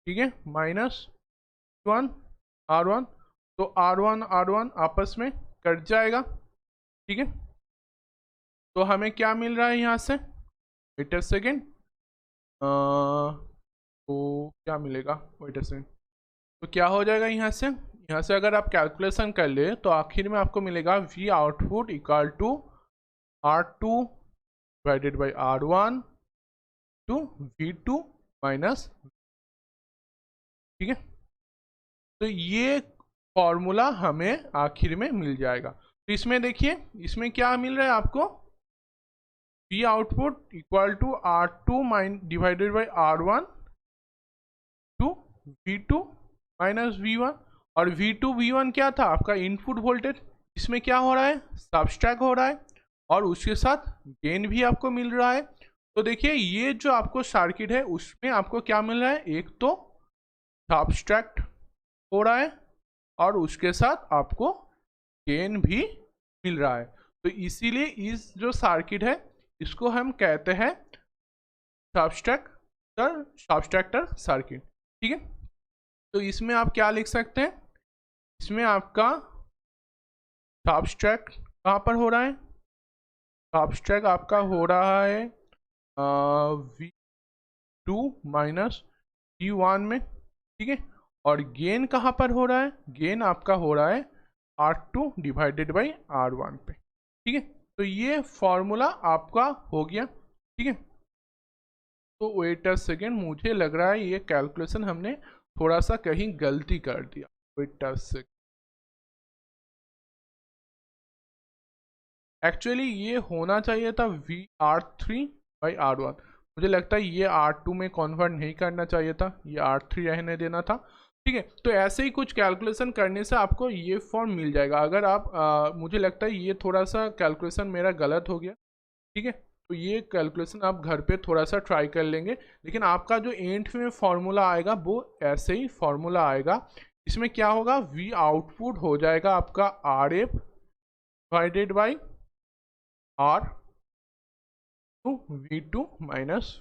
A: ठीक है, माइनस 1 R1, तो R1 R1 आपस में कट जाएगा, ठीक है। तो हमें क्या मिल रहा है यहाँ से, वेट अ सेकेंड, तो क्या मिलेगा, वेट अ सेकेंड, तो क्या हो जाएगा यहाँ से अगर आप कैलकुलेशन कर ले तो आखिर में आपको मिलेगा V output equal to R2 divided by R1 to V2 minus, ठीक है। तो ये फॉर्मूला हमें आखिर में मिल जाएगा। तो इसमें देखिए, इसमें क्या मिल रहा है आपको, V output equal to R2 divided by R1 to V2 minus V1। और V2 V1 क्या था आपका इनपुट वोल्टेज, इसमें क्या हो रहा है सब्सट्रैक्ट हो रहा है और उसके साथ गेन भी आपको मिल रहा है। तो देखिए ये जो आपको सर्किट है उसमें आपको क्या मिल रहा है, एक तो सब्सट्रैक्ट हो रहा है और उसके साथ आपको गेन भी मिल रहा है। तो इसीलिए इस जो सर्किट है इसको हम कहते हैं सब्सट्रैक्टर सर्किट। ठीक है, तो इसमें आप क्या लिख सकते हैं, इसमें आपका सब्सट्रैक्ट कहाँ पर हो रहा है, सब्सट्रैक्ट आपका हो रहा है V2 माइनस V1 में। ठीक है, और गेन कहाँ पर हो रहा है, गेन आपका हो रहा है R2 डिवाइडेड बाई R1 पे। ठीक है, तो ये फॉर्मूला आपका हो गया। ठीक है, तो वेट अ सेकेंड, मुझे लग रहा है ये कैलकुलेशन हमने थोड़ा सा कहीं गलती कर दिया। वेट अ सेकेंड, एक्चुअली ये होना चाहिए था R3 बाई R1। मुझे लगता है ये R2 में कन्वर्ट नहीं करना चाहिए था, ये R3 रहने देना था। ठीक है, तो ऐसे ही कुछ कैलकुलेशन करने से आपको ये फॉर्म मिल जाएगा। अगर आप मुझे लगता है ये थोड़ा सा कैलकुलेशन मेरा गलत हो गया। ठीक है, तो ये कैलकुलेशन आप घर पे थोड़ा सा ट्राई कर लेंगे, लेकिन आपका जो एंड में फॉर्मूला आएगा वो ऐसे ही फॉर्मूला आएगा। इसमें क्या होगा, V आउटपुट हो जाएगा आपका RF divided by R2 V2 minus.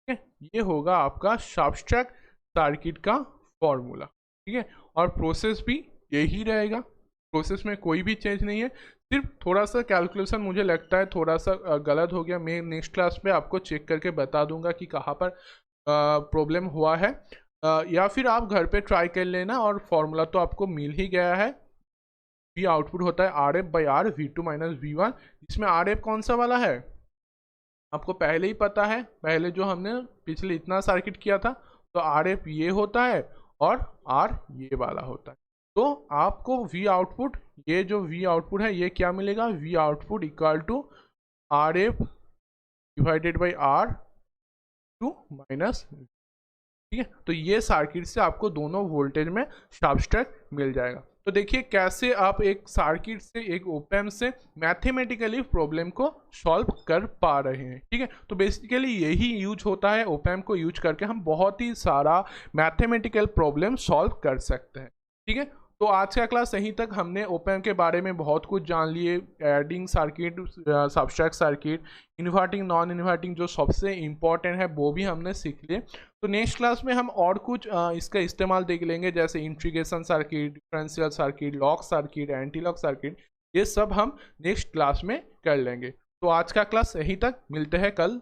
A: ठीक है, ये होगा आपका सब्सट्रैक्ट सर्किट का फॉर्मूला। ठीक है, और प्रोसेस भी यही रहेगा, प्रोसेस में कोई भी चेंज नहीं है, सिर्फ थोड़ा सा कैलकुलेशन मुझे लगता है थोड़ा सा गलत हो गया। मैं नेक्स्ट क्लास में आपको चेक करके बता दूंगा कि कहाँ पर प्रॉब्लम हुआ है, या फिर आप घर पे ट्राई कर लेना। और फॉर्मूला तो आपको मिल ही गया है, V आउटपुट होता है RF by R V2 minus V1। इसमें RF कौन सा वाला है आपको पहले ही पता है, पहले जो हमने पिछले इतना सर्किट किया था, तो RF ये होता है और R ये वाला होता है। तो आपको V आउटपुट, ये जो V आउटपुट है ये क्या मिलेगा, V output equal to RF divided by R2 minus. ठीक है, तो ये सर्किट से आपको दोनों वोल्टेज में सब्सट्रैक्ट मिल जाएगा। तो देखिए कैसे आप एक सर्किट से, एक ओप एम्प से मैथमेटिकली प्रॉब्लम को सॉल्व कर पा रहे हैं। ठीक है, तो बेसिकली यही यूज होता है, ओप एम्प को यूज करके हम बहुत ही सारा मैथमेटिकल प्रॉब्लम सॉल्व कर सकते हैं। ठीक है, तो आज का क्लास यहीं तक, हमने ओप एम्प के बारे में बहुत कुछ जान लिए, adding circuit, subtract circuit, inverting non inverting जो सबसे इम्पॉर्टेंट है वो भी हमने सीख लिए। तो नेक्स्ट क्लास में हम और कुछ इसका इस्तेमाल देख लेंगे, जैसे integration circuit, differential circuit, lock circuit, anti lock circuit, ये सब हम नेक्स्ट क्लास में कर लेंगे। तो आज का क्लास यहीं तक, मिलते हैं कल।